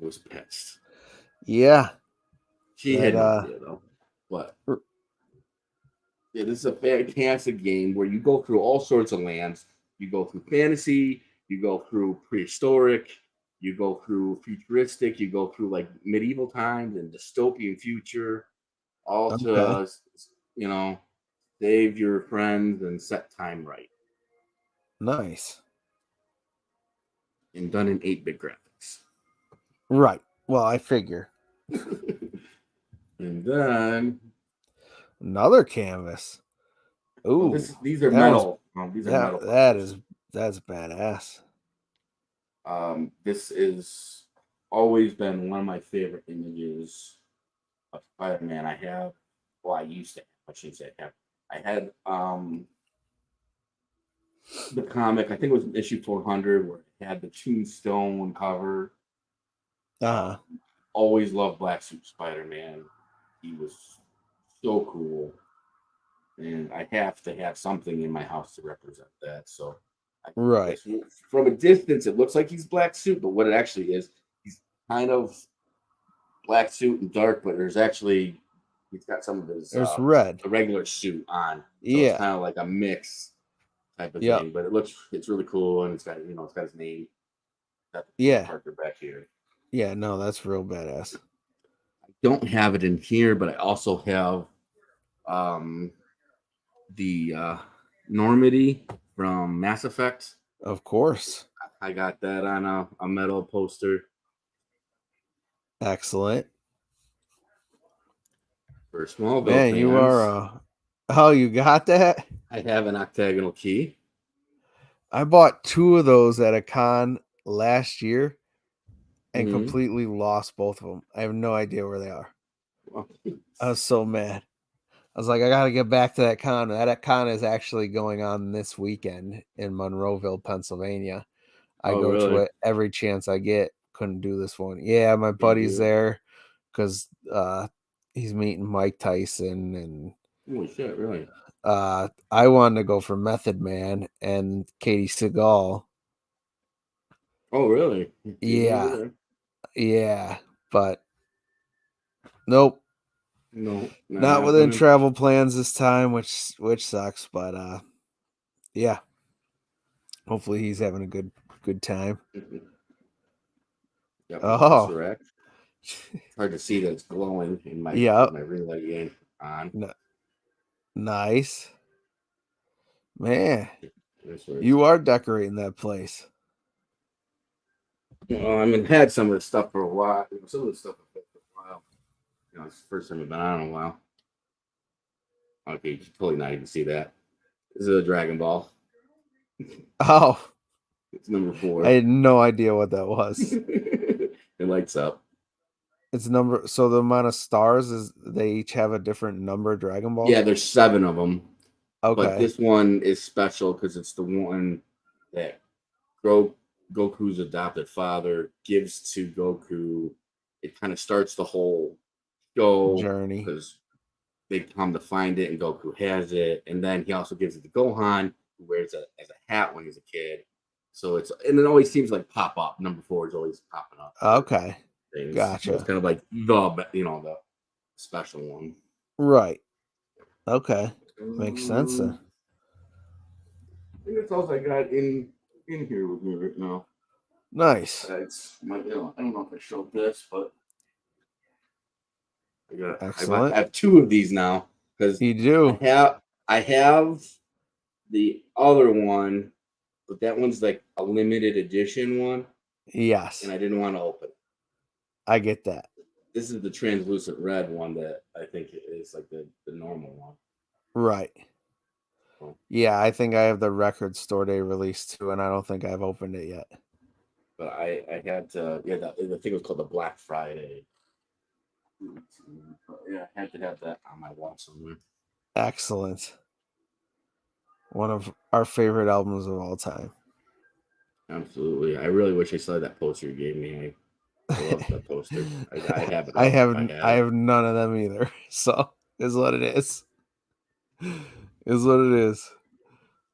I was pissed. Yeah. She That had no idea though. But r- yeah, this is a fantastic game where you go through all sorts of lands. You go through fantasy, you go through prehistoric, you go through futuristic, you go through like medieval times and dystopian future, all okay. to you know save your friends and set time right, Nice. and done in 8-bit graphics. Right. Well, I figure. And then, Another canvas. oh, Ooh. these are That one's metal. These are that metal that puzzles. is that's badass. This is always been one of my favorite images of Spider-Man. I have, well, I used to have, I shouldn't say I have. I had the comic, I think it was issue 400, where it had the Tombstone cover. Uh-huh. Always loved Black Suit Spider-Man. He was so cool. And I have to have something in my house to represent that. So I Right. guess from a distance, it looks like he's black suit, but what it actually is, he's kind of black suit and dark, but there's actually he's got some of his There's red. the regular suit on, so it's Yeah. kind of like a mix type of Yep. thing. But it's really cool, and it's got his name, got the Peter Yeah. Parker back here. Yeah, no, that's real badass. Don't have it in here, but I also have um the Normandy from Mass Effect. Of course. I got that on a metal poster Excellent. for Smallville Man, you are fans. oh, you got that? I have an octagonal key. I bought 2 of those at a con last year and Mm-hmm. completely lost both of them. I have no idea where they are. I was so mad. I was like, I gotta get back to that con. That con is actually going on this weekend in Monroeville, Pennsylvania. I Oh, go to really? it every chance I get. Couldn't do this one. Yeah, my Can't buddy's do it. there because he's meeting Mike Tyson, and Holy shit! Really? I wanted to go for Method Man and Katie Seagal. Oh, really? You're gonna be Yeah, there? yeah, but nope, No, not not within happening. travel plans this time, which sucks. But yeah, hopefully he's having a good time. Got my Oh, Tesseract. It's hard to see that it's glowing in my yep, relay game on. n- nice, man. This works. You are decorating that place. Well, I mean, had some of the stuff for a while. Some of the stuff I've had for a while. It's the first time I've been on in a while. Okay, you can totally not even see that. This is a Dragon Ball. Oh, It's number I 4. had no idea what that was. It lights up. It's number so the amount of stars is they each have a different number Dragon Yeah, Ball? there's 7 of them, but Okay. this one is special because it's the one that Goku's adopted father gives to Goku. It kind of starts the whole show Journey. because they come to find it and Goku has it, and then he also gives it to Gohan, who wears it as a hat when he's a kid. So it always seems like pop up. Number 4 is always popping up. Okay. Things. So it's Gotcha. kind of like the special one. Right. Okay. Makes sense then. I think that's all I got in here with me right now. Nice. It's my, I don't know if I showed this, but I Excellent. have 2 of these now because You do. I have the other one, but that one's like a limited edition one, and Yes. I didn't want to open it. I get that. This is the translucent red one that I think is like the normal one. Right. So, Yeah, I think I have the record store day release too, and I don't think I've opened it yet. but I had to, the thing was called the Black Friday. But yeah, I had to have that on my wall somewhere. Excellent. One of our favorite albums of all time. Absolutely. I really wish I saw that poster you gave me. I love that poster. I have it I up if have I had I it. have none of them either. So is what it is. Is what it is.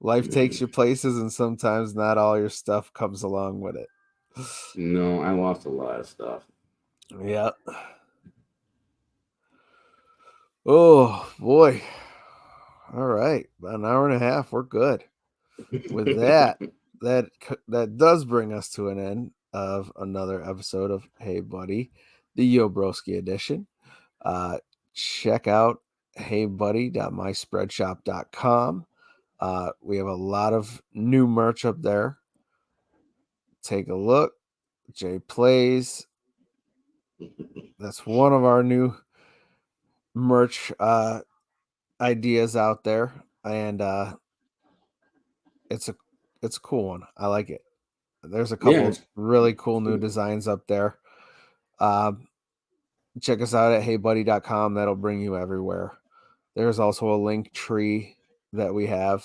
Life takes you places, and sometimes not all your stuff comes along with it. No, I lost a lot of stuff. Yeah. Oh boy. All right, about an hour and a half. We're good. With that, that does bring us to an end of another episode of Hey Buddy, the Yo Broski edition. Check out heybuddy.myspreadshop.com. We have a lot of new merch up there. Take a look. Jay Plays. That's one of our new merch ideas out there. And it's a cool one. I like it. There's a couple Yeah, of really cool new designs up there. Check us out at heybuddy.com. That'll bring you everywhere. There's also a link tree that we have.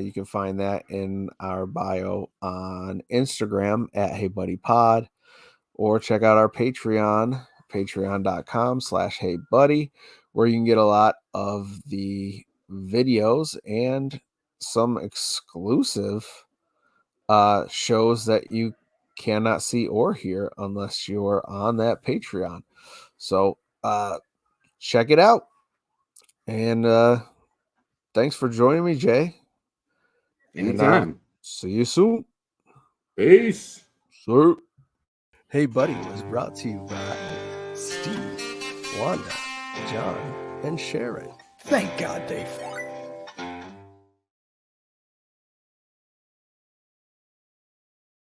You can find that in our bio on Instagram at heybuddypod, or check out our Patreon, patreon.com/heybuddy, where you can get a lot of the videos and some exclusive shows that you cannot see or hear unless you're on that Patreon. So check it out. And thanks for joining me, Jay. And anytime. see you soon. Peace. Sir. Hey Buddy was brought to you by Steve, Wanda, John, and Sharon. Thank God they